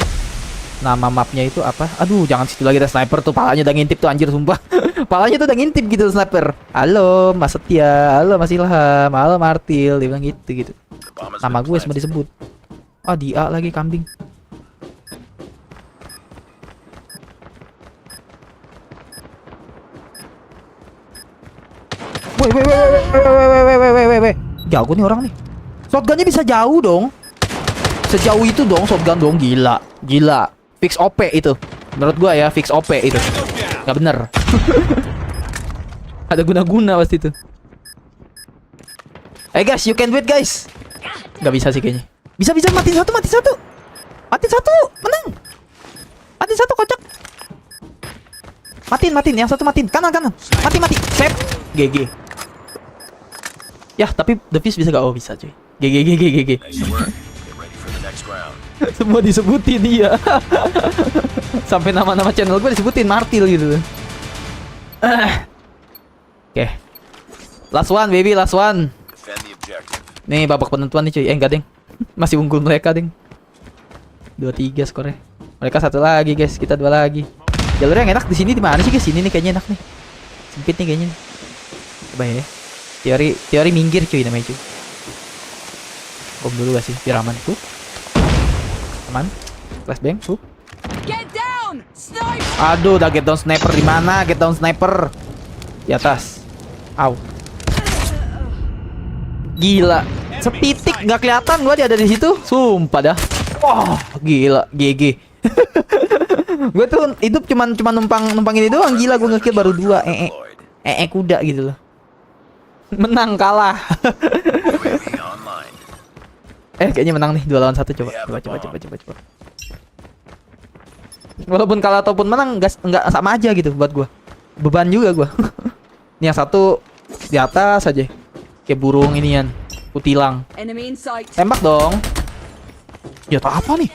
nama mapnya itu apa? Aduh, jangan situ lagi, ada sniper tuh, palanya udah ngintip tuh anjir sumpah. Palanya tuh udah ngintip gitu sniper. Halo Mas Setia, halo Mas Ilham, halo Martil, dia bilang gitu. Nama gue semua disebut. Ah, dia lagi kambing. Woi. Jago nih orang nih. Shotgunnya bisa jauh dong. Sejauh itu dong shotgun dong, gila. Fix OP itu. Menurut gua ya, fix OP itu. Gak bener. Ada guna-guna pasti itu. Hey guys, you can do it guys. Gak bisa sih kayaknya. Bisa mati satu. Menang. Mati satu kocak. Matiin, yang satu matiin. Kanan. Mati. Save. GG. Ya, tapi The Fist bisa gak? Oh, bisa cuy. GG. Semua disebutin dia. Sampai nama-nama channel gue disebutin Martil gitu. Oke. Last one baby, last one. Nih babak penentuan nih cuy. Enggak deng. Masih unggul mereka deng. 2-3 skornya. Mereka 1 lagi guys, kita 2 lagi. Jalur yang enak di sini di mana sih guys? Sini nih kayaknya enak nih. Sempit nih kayaknya. Coba ya. Teori minggir cuy namanya cuy. Bom dulu gak sih biar aman tuh. Aman. Flashbang tuh. Aduh, udah get down sniper di mana? Get down sniper di atas. Au. Gila. Sepitik nggak kelihatan gua dia ada di situ. Sumpah dah. Wah, gila, GG. Gue tuh hidup cuman numpang ini doang. Gila, gue ngekill baru 2. Kuda gitu loh. Menang kalah. Kayaknya menang nih 2 lawan 1. Coba. Walaupun kalah ataupun menang nggak sama aja gitu buat gua. Beban juga gua. Ini yang satu di atas aja. Kayak burung inian, kutilang. Tembak dong. Ya tak apa nih?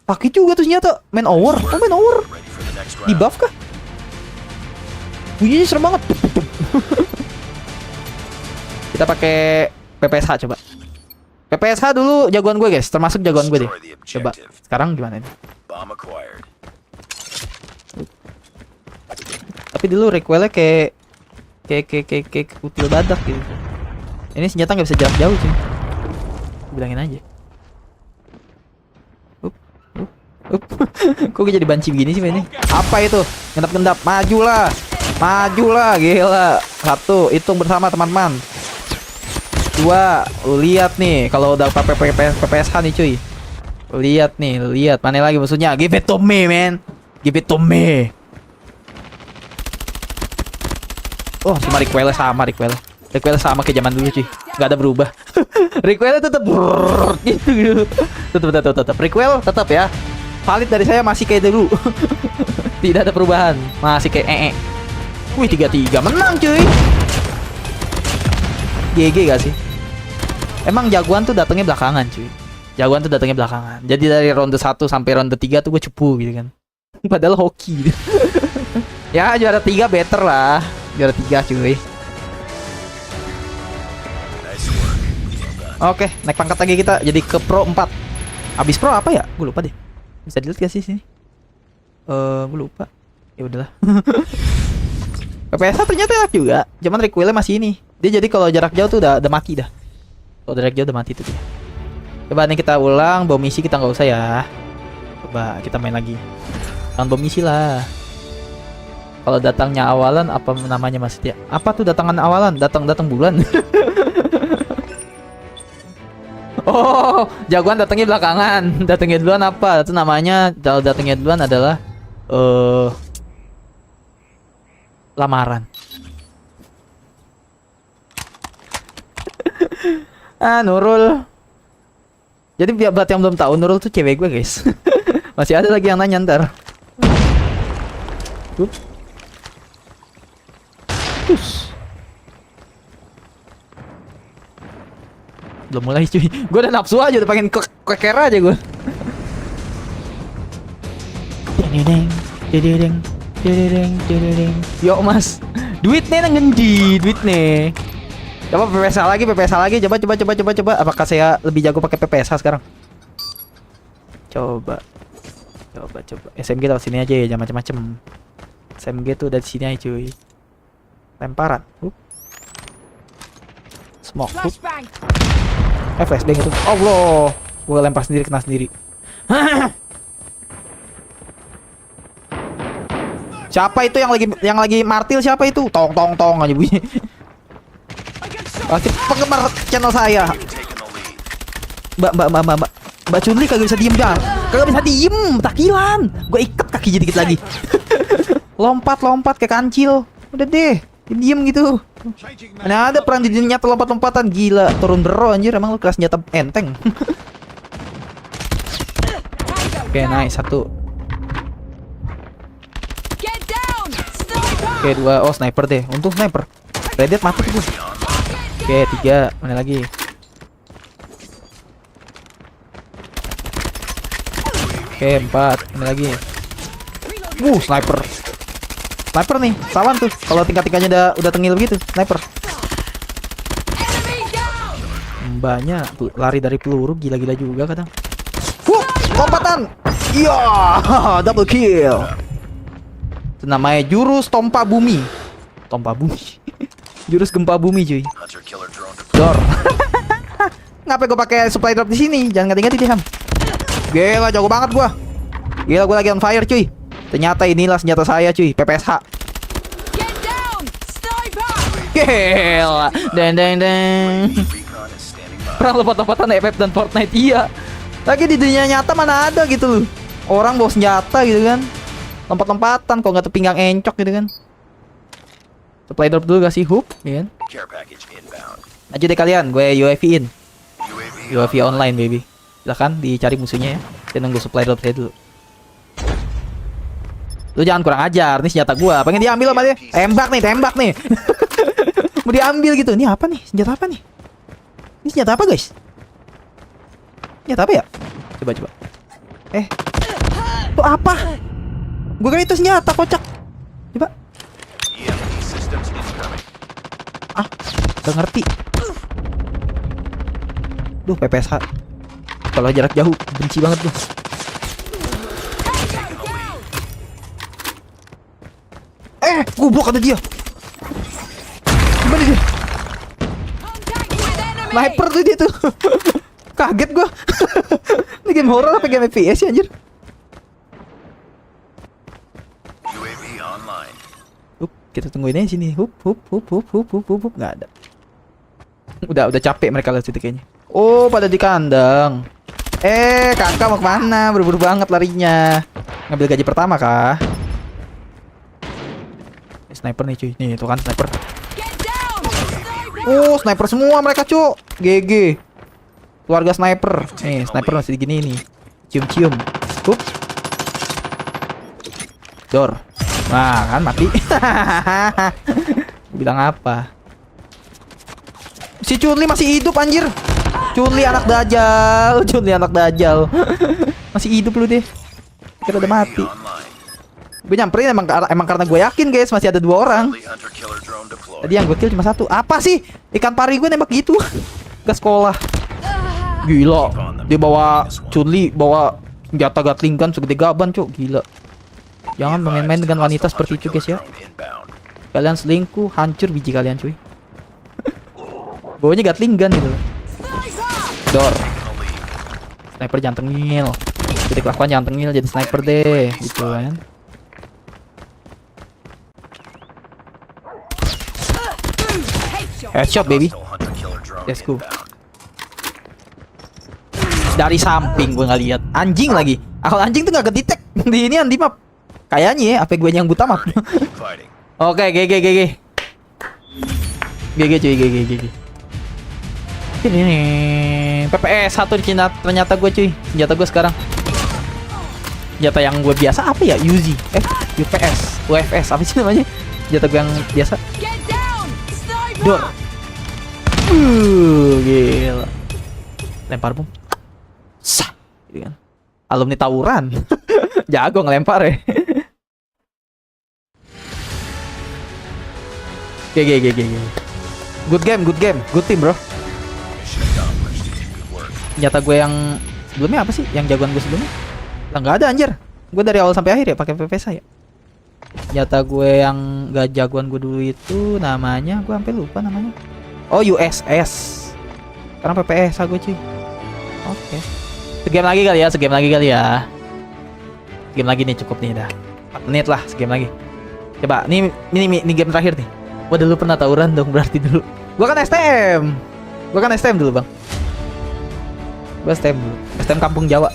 Pakai juga tuh senjata. Main over. Oh, main over. Di buff kah? Bunyinya serem banget. Kita pakai PPSH coba. PPSH dulu jagoan gue guys, termasuk jagoan gue deh. Coba sekarang gimana nih? Tapi dulu recoilnya kayak kutil badak gitu. Ini senjata nggak bisa jarak jauh sih. Bilangin aja. Kok jadi banci begini sih ini? Apa itu? Ngendap-ngendap, majulah, gila. 1, hitung bersama teman-teman. 2, lu lihat nih kalau udah PPSH nih cuy. Lihat mana lagi musuhnya. Give it to me man. Oh, cuma recoilnya sama kayak zaman dulu cuy. Gak ada berubah. Recoilnya tetap gitu. Tetap recoil tetap ya. Valid dari saya masih kayak dulu. Tidak ada perubahan. Masih kayak Wih, 3-3 menang cuy. GG gak sih? Emang jagoan tuh datangnya belakangan cuy. Jagoan tuh datangnya belakangan. Jadi dari ronde 1 sampai ronde 3 tuh gue cepu gitu kan. Padahal hoki. Ya juara 3 better lah. Juara 3 cuy. Oke, naik pangkat lagi kita jadi ke Pro 4. Abis Pro apa ya? Gue lupa deh. Bisa dilihat gak sih sini? Gue lupa. Ya udahlah. PPS ternyata enak juga. Cuman recoilnya masih ini. Dia jadi kalau jarak jauh tuh udah mati dah. Kalau jarak jauh udah mati tuh dia. Coba nih kita ulang. Bom misi kita nggak usah ya. Coba kita main lagi. Jangan bom misi lah. Kalau datangnya awalan apa namanya maksudnya? Apa tuh datangan awalan? Datang bulan. Oh, jagoan datangnya belakangan. Datangnya duluan apa? Itu namanya kalau datangnya duluan adalah lamaran. Nurul. Jadi buat yang belum tahu, Nurul tuh cewek gue, guys. Masih ada lagi yang nanya ntar. Belum mulai cuy. Gue udah nafsu aja, udah pengen keker aja gue. Yo mas, duitnya ngendi, duitnya. Coba PPSH lagi, coba. Apakah saya lebih jago pakai PPSH sekarang? Coba. SMG tahu sini aja ya, jangan macem-macem. SMG tuh dari sini aja cuy. Lemparan. Smoke. Flashbang itu. Allah, gue lempar sendiri, kena sendiri. Siapa itu yang lagi martil? Siapa itu? Tong aja bunyi. Pasti penggemar channel saya. Mbak Chunli kagak bisa diem dah. Kagak bisa diem, takilan. Gue ikat kaki dikit lagi. lompat kayak kancil. Udah deh, diem gitu. Mana ada perang di dunia lompat-lompatan, gila. Turun bero anjir, emang lu kelas senjata enteng. Oke, nice, 1. Oke, 2. Oh, sniper deh. Untung sniper. Red Dead mati tuh. Oke, 3. Mana lagi? Oke, 4. Mana lagi? Sniper. Sniper nih, sawan tuh. Kalau tingkat-tingkatnya udah tengil begitu, sniper. Mbaknya tuh lari dari peluru, gila-gila juga kadang. Lompatan. Iya, double kill. Itu namanya jurus tompa bumi. Jurus gempa bumi, cuy. Dor. Ngapain gue pakai supply drop di sini? Jangan ganti-ganti deh, Ham. Gila, jago banget gua. Gila, gua lagi on fire, cuy. Ternyata inilah senjata saya, cuy. PPSH. Gila. Deng. Perang lompat-lompatan FF dan Fortnite, iya. Lagi di dunia nyata mana ada gitu loh. Orang bawa senjata gitu kan. Lompat-lompatan, kok nggak tuh pinggang encok gitu kan. Supply drop dulu kasih hook, ya kan. Aja deh kalian, gue UAV in. UAV online, baby. Silahkan dicari musuhnya ya. Saya nunggu supply drop saya dulu. Lu jangan kurang ajar, nih senjata gua. Pengen diambil sama dia. Tembak nih. Mau diambil gitu. Ini apa nih? Senjata apa nih? Ini senjata apa, guys? Senjata apa ya? Coba. Itu apa? Gua kira itu senjata, kocak. Coba. Gak ngerti. Duh, PPSH. Kalau jarak jauh benci banget tuh. Goblok ada dia. Gimana dia? Sniper tuh dia tuh. Kaget gua. Ini game horror apa game FPS ya, anjir? Kita tungguin aja sini. Hup. Nggak ada. Udah capek mereka lihat situ kayaknya. Oh, pada di kandang. Kakak mau kemana? Buru-buru banget larinya. Ngambil gaji pertama kah? Sniper nih cuy. Nih, tuh kan sniper. Sniper semua mereka, cuk. GG. Keluarga sniper. Nih, sniper masih gini nih. Cium. Hup. Dor. Nah, kan mati. Bilang apa? Si Chun-Li masih hidup anjir. Chun-Li anak dajal. Chun-Li anak dajal. Masih hidup lu deh. Kira udah mati. Gue nyamperin emang karena gue yakin guys masih ada 2 orang. Tadi yang gue kill cuma 1. Apa sih? Ikan pari gue nembak gitu. Ke sekolah. Gila. Dia bawa Chun-Li, bawa senjata Gatling gun segede gaban, cok. Gila. Jangan main-main dengan wanita seperti itu guys ya. Kalian selingkuh, hancur biji kalian cuy. Bawanya Gatling gun gitu. Dor. Sniper jangan tengil. Jadi kelakuan jangan tengil jadi sniper deh gitu kan. Headshot baby. Let's go. Dari samping gue nggak lihat. Anjing lagi. Kalau anjing tuh nggak kedetek di ini di map. Kayaknya ya, apa gue yang buta map. Oke, GG. GG cuy, GG. Ini PPS 1 di Cina ternyata gue cuy. Senjata gue sekarang. Senjata yang gue biasa apa ya? Uzi, UPS, UFS apa sih namanya? Senjata gue yang biasa. Dor. Gila. Lempar bom. Sah, gitu kan. Alumni tawuran. Jago ngelempar ya. GG. Good game. Good team, bro. Senjata gue yang sebelumnya apa sih? Yang jagoan gue sebelumnya? Lah nggak ada anjir. Gue dari awal sampai akhir ya pakai PPS saya. Senjata gue yang gak jagoan gue dulu itu namanya gue sampai lupa namanya. Oh, USS. Sekarang PPS gue cuy. Oke. Segame lagi kali ya. Game lagi nih cukup nih dah. 4 menit lah segame lagi. Coba, ini game terakhir nih. Gua dulu pernah tawuran dong berarti dulu. Gua kan STM dulu, Bang. Gua STM dulu. STM Kampung Jawa.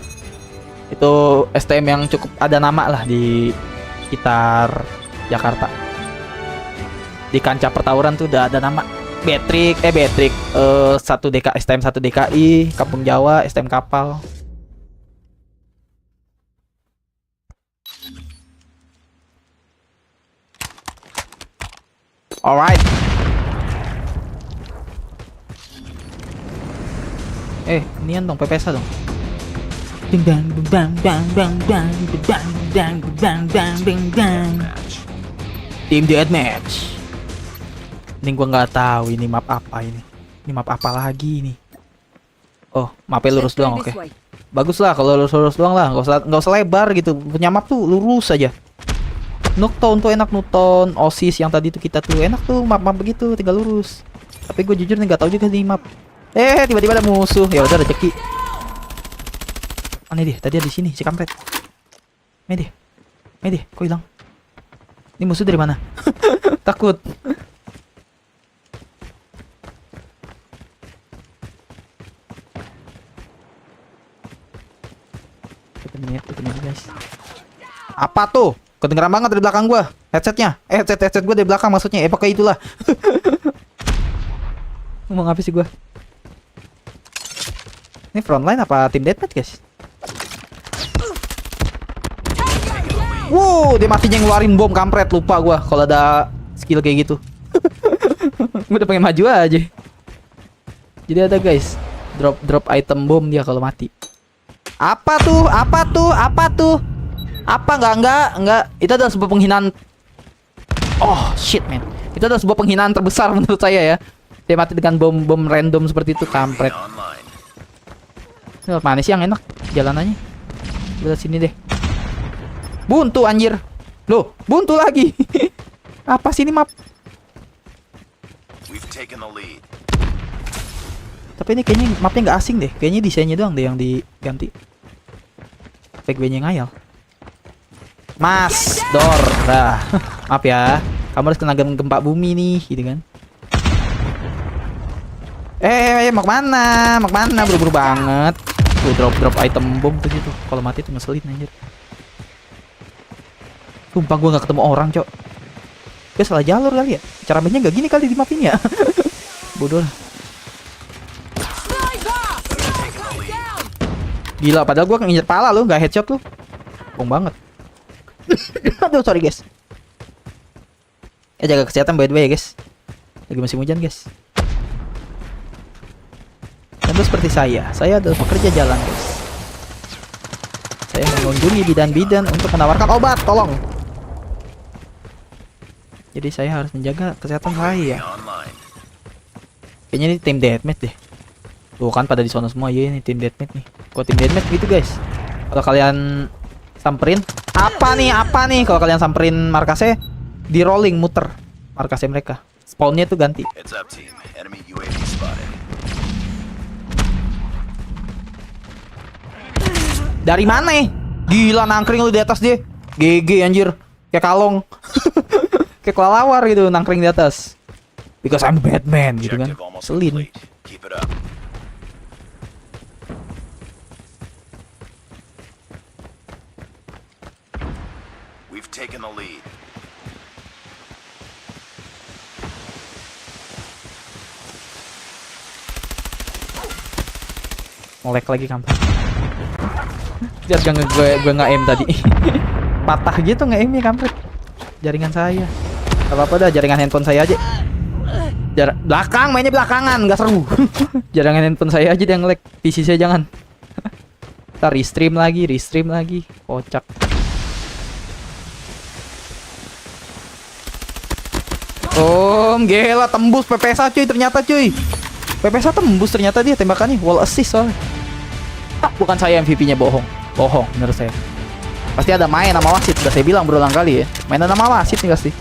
Itu STM yang cukup ada nama lah di sekitar Jakarta. Di kancah pertawuran tuh udah ada nama. Betrik, 1 DK, STM 1 DKI, Kampung Jawa, STM Kapal. Alright. Nian dong PPS dong. Ding dang bang bang bang bang bang bang bang bang bang bang. Team deathmatch. Ini gua nggak tahu ini map apa ini. Ini map apa lagi ini? Oh, mapnya lurus doang, oke. Bagus lah kalau lurus doang lah, nggak usah lebar gitu. Punya map tuh lurus aja. Nuketown tuh enak, Nuketown, Osis yang tadi tuh kita tuh enak tuh map-map begitu, tinggal lurus. Tapi gue jujur nih nggak tahu juga nih map. Tiba-tiba ada musuh, ya udah rezeki. Aneh deh, tadi ada di sini si kampret. Mede, kok hilang? Ini musuh dari mana? Takut. Menit guys. Apa tuh? Kedengeran banget dari belakang gua. Headsetnya. Headset gua dari belakang maksudnya. Pakai itulah. Ngomong apa sih gua? Ini frontline apa tim deathmatch, guys? Wow, dia matinya ngeluarin bom kampret. Lupa gua kalau ada skill kayak gitu. Gua udah pengen maju aja. Jadi ada guys, drop item bom dia kalau mati. Apa tuh? Enggak. Itu adalah sebuah penghinaan. Oh, shit, man. Itu adalah sebuah penghinaan terbesar menurut saya ya. Dia mati dengan bom random seperti itu, kampret. Mana sih yang enak jalanannya? Lihat sini deh. Buntu anjir. Loh, buntu lagi. Apa sih ini map? Tapi ini kayaknya mapnya nggak asing deh. Kayaknya desainnya doang deh yang diganti. PGW-nya ngayal. Mas, Dor. Dah. Maaf ya. Kamu harus kena gempa bumi nih, gitu kan. Mau kemana? Buru-buru banget. Tuh drop item bom tuh gitu. Kalau mati tuh ngeselin anjir. Sumpah gue gak ketemu orang, cok. Gue salah jalur kali ya. Cara mainnya gak gini kali di map ini ya. Bodoh lah. Gila, padahal gue nginjek pala lu, gak headshot lu. Bohong banget. Aduh, sorry guys. Jaga kesehatan by the way ya guys. Lagi musim hujan guys. Anda seperti saya adalah pekerja jalan, guys. Saya mengunjungi bidan-bidan untuk menawarkan obat, tolong. Jadi saya harus menjaga kesehatan saya. Kayaknya ini tim deathmatch deh. Tuh kan pada di sana semua. Ya ini tim deathmatch nih. Kok tim deathmatch gitu, guys. Kalau kalian samperin apa nih kalau kalian samperin markasnya, di rolling muter markasnya mereka. Spawnnya tuh ganti. Dari mana? Gila, nangkring lu di atas dia. GG anjir. Kayak kalong. Kayak kelelawar gitu nangkring di atas. Because I'm Batman gitu kan. Selin. We've taken the lead. Molek lagi kampung. Biar gue nggak aim tadi. Patah gitu nggak aimnya kampret. Jaringan saya. Gak apa-apa dah, jaringan handphone saya aja. Belakang, mainnya belakangan, nggak seru. Jaringan handphone saya aja yang lag. PC saya jangan. Ntar restream lagi. Kocak. Gila tembus PPSA cuy ternyata cuy. PPSA tembus ternyata dia tembakannya wall assist soalnya. Bukan saya MVP-nya, bohong menurut saya. Pasti ada main nama wasit, udah saya bilang berulang kali ya. Mainan nama wasit nih pasti.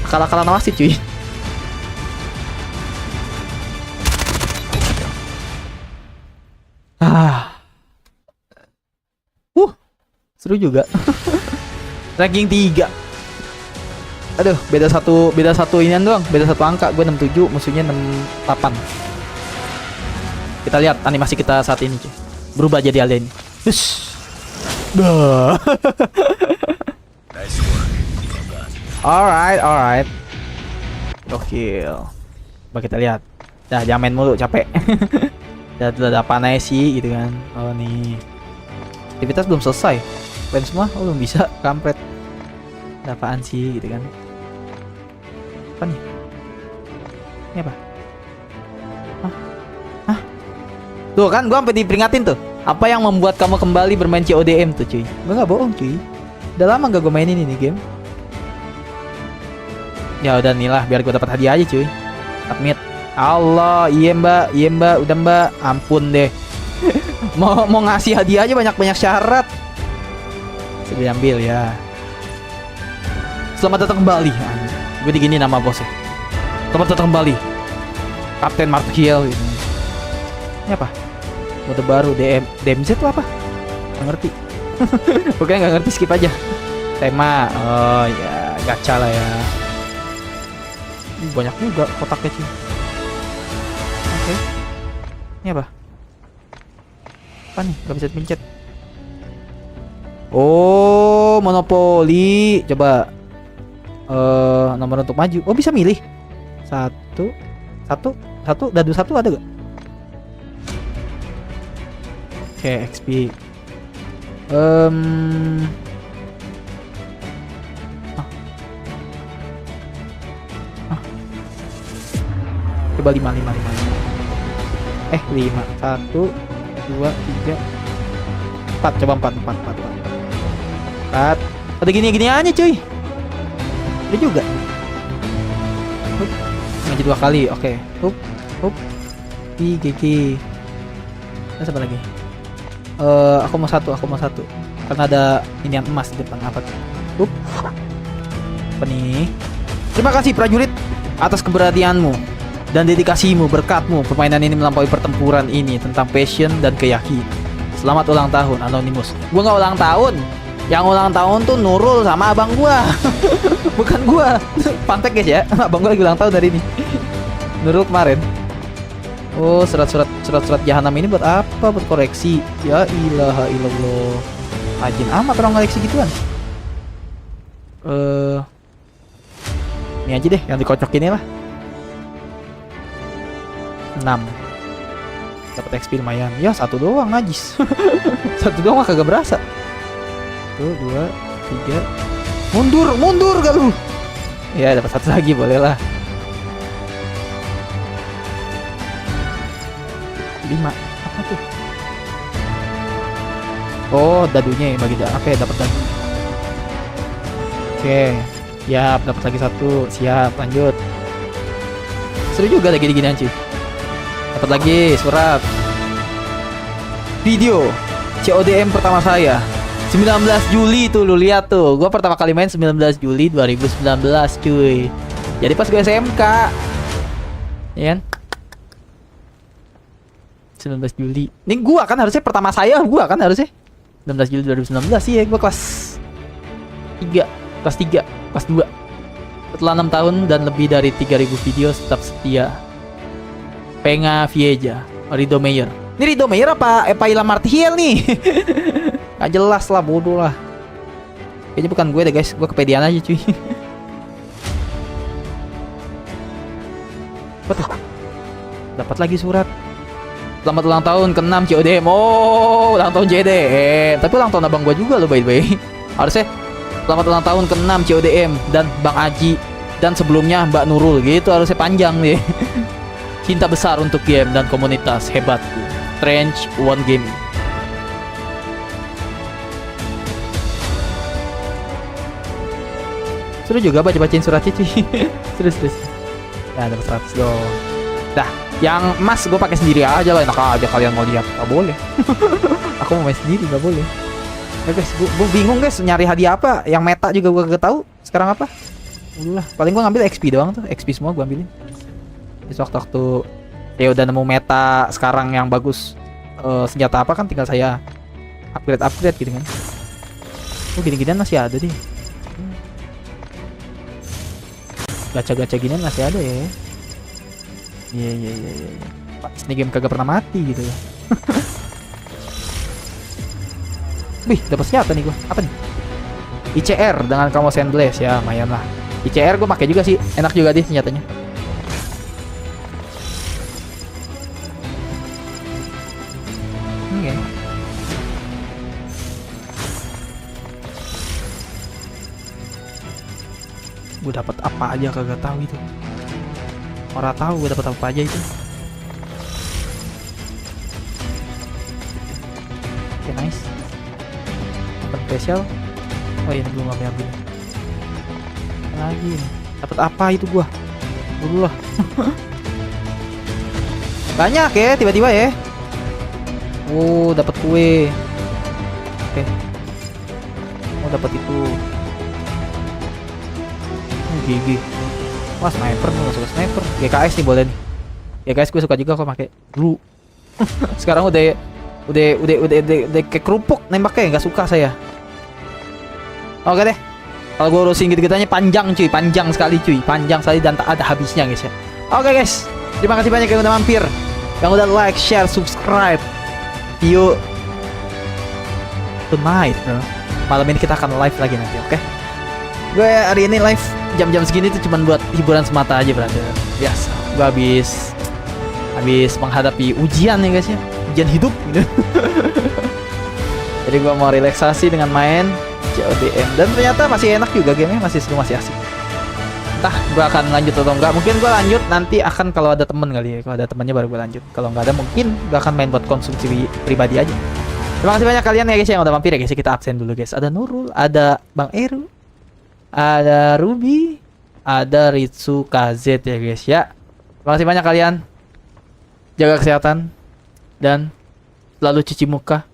Akal-akalan nama wasit cuy. Seru juga. Ranking 3. Aduh, beda satu inian doang, beda satu angka. Gue 67, musuhnya 68. Kita lihat animasi kita saat ini, cuy. Berubah jadi alien. Hush. Alright. Gokil. Coba kita lihat. Dah, jangan main mulu, capek. Udah apa nih sih gitu kan. Oh nih. Aktivitas belum selesai. Kalian semua belum bisa, kampret. Ada apaan sih gitu kan. Apa nih? Ini apa? Hah? Tuh kan gua sampai diperingatin tuh. Apa yang membuat kamu kembali bermain CODM tuh cuy? Gua nggak bohong cuy. Udah lama gak gue mainin ini game. Ya udah nih lah, biar gue dapat hadiah aja cuy. Admit. Allah, iya mbak, udah mbak. Ampun deh. mau ngasih hadiah aja banyak syarat. Sudah diambil ya. Selamat datang kembali. Gue digini nama bosnya. Selamat datang kembali, Kapten Martial gitu. Ini apa? Mode baru DMZ itu apa? Gak ngerti. Pokoknya gak ngerti, skip aja. Tema, oh ya gacha lah ya. Banyak juga kotaknya sih. Oke. Ini apa? Apa nih? Gak bisa dipencet. Oh, monopoli. Coba. Nomor untuk maju. Oh, bisa milih. Satu. Dadu satu ada gak? Oke, XP. Coba 5. 5. 1, 2, 3, 4. Coba 4. Ada gini aja cuy. Ada juga. Maju 2 kali. Oke. Hup. GG. Ada apa lagi? Aku mau satu. Karena ada ini yang emas di depan. Apa tuh? Hup. Apa nih? Terima kasih prajurit atas keberhadianmu dan dedikasimu. Berkatmu permainan ini melampaui pertempuran ini tentang passion dan keyakinan. Selamat ulang tahun Anonymous. Gua nggak ulang tahun. Yang ulang tahun tuh Nurul sama abang gua. Bukan gua. Pantek guys ya. Abang gua lagi ulang tahun hari ini. Nurul kemarin. Oh, surat jahanam ini buat apa? Buat koreksi. Ya ilaha illallah. Rajin amat orang koreksi gituan. Ini aja deh yang dikocok ini lah. 6. Dapat XP lumayan. Ya, 1 doang najis. 1 doang mah kagak berasa. 1, 2, 3. Mundur gak lu? Ya, dapat 1 lagi boleh lah. 5. Apa tuh? Oh, dadunya ya bagi oke, dapat lagi. Oke. Siap, dapat lagi 1. Siap, lanjut. Seru juga lagi gini-ginian cuy. Dapat lagi surat. Video CODM pertama saya 19 Juli tuh, lu lihat tuh. Gua pertama kali main 19 Juli 2019 cuy. Jadi pas gue SMK. Ya kan? 19 Juli. Ini gua kan harusnya pertama saya, gua kan harusnya 19 Juli 2019 sih ya, gua kelas 3, kelas 3, kelas 2. Setelah 6 tahun dan lebih dari 3000 video tetap setia. Penga Vieja, Rido Meyer. Ini Rido Meyer apa Ilham Martial nih? Gak jelas lah, bodoh lah. Kayaknya bukan gue deh guys, gue kepedean aja cuy. Apa tuh? Dapat lagi surat. Selamat ulang tahun ke-6 CODM. Oh, ulang tahun JDM. Tapi ulang tahun abang gue juga loh, by the way. Harusnya selamat ulang tahun ke-6 CODM dan Bang Aji, dan sebelumnya Mbak Nurul gitu, harusnya panjang nih. Cinta besar untuk game dan komunitas hebat. Strange One Game. Seru juga baca-bacain suratnya cuy. Terus. Ya, dapat 100 dong. Dah, yang emas gue pakai sendiri aja lah, enak aja kalian mau lihat. Gak boleh. Aku mau main sendiri, gak boleh. Ya guys, gue bingung guys nyari hadiah apa. Yang meta juga gue gak tahu sekarang apa. Udah, paling gue ngambil XP doang tuh. XP semua gue ambilin. Jadi waktu ya udah nemu meta sekarang yang bagus, senjata apa kan tinggal saya upgrade gitu kan. Oh, gini-ginian masih ada deh. Gacha-gacha ginian masih ada ya. Iya. Ini game kagak pernah mati gitu ya. Wih, dapat senjata nih gua. Apa nih? ICR dengan Camo Sandblast ya, lumayan lah. ICR gua pakai juga sih, enak juga deh senjatanya. Oke. Gue dapat apa aja kagak tahu itu. Orang tahu gue dapat apa aja itu. Oke, nice. Dapat spesial. Oh ini belum ambil. Lagi nih. Dapat apa itu gua? Dulu lah. Banyak ya tiba-tiba ya. Oh, dapat kue. Oke. Oh, dapat itu. GG. Wah, sniper, gue suka sniper. GKS nih boleh nih. GKS gue suka juga kok pakai dulu. Sekarang udah kayak kerupuk nembaknya, nggak suka saya. Oke deh. Kalau gue urusin gitu-gitunya panjang cuy, panjang sekali dan tak ada habisnya guys ya. Oke guys, terima kasih banyak yang udah mampir, yang udah like, share, subscribe. See you tonight, bro. Malam ini kita akan live lagi nanti, oke? Gue hari ini live jam-jam segini tuh cuman buat hiburan semata aja, brother. Biasa. Gue habis menghadapi ujian ya guys ya, ujian hidup gitu. Jadi gue mau relaksasi dengan main CODM, dan ternyata masih enak juga gamenya, masih seru, masih asik. Entah gue akan lanjut atau enggak. Mungkin gue lanjut nanti akan kalau ada temen kali ya. Kalau ada temennya baru gue lanjut. Kalau nggak ada mungkin gue akan main buat konsumsi pribadi aja. Terima kasih banyak kalian ya guys yang udah mampir ya guys. Kita absen dulu guys. Ada Nurul, ada Bang Eru, ada Ruby, ada Ritsu KZ ya guys ya. Terima kasih banyak kalian. Jaga kesehatan dan selalu cuci muka.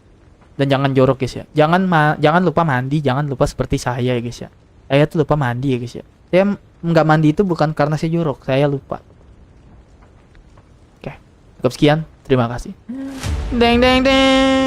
Dan jangan jorok guys ya. Jangan lupa mandi, jangan lupa seperti saya ya guys ya. Saya tuh lupa mandi ya guys ya. Saya nggak mandi itu bukan karena saya jorok, saya lupa. Oke, cukup sekian. Terima kasih. Deng deng deng.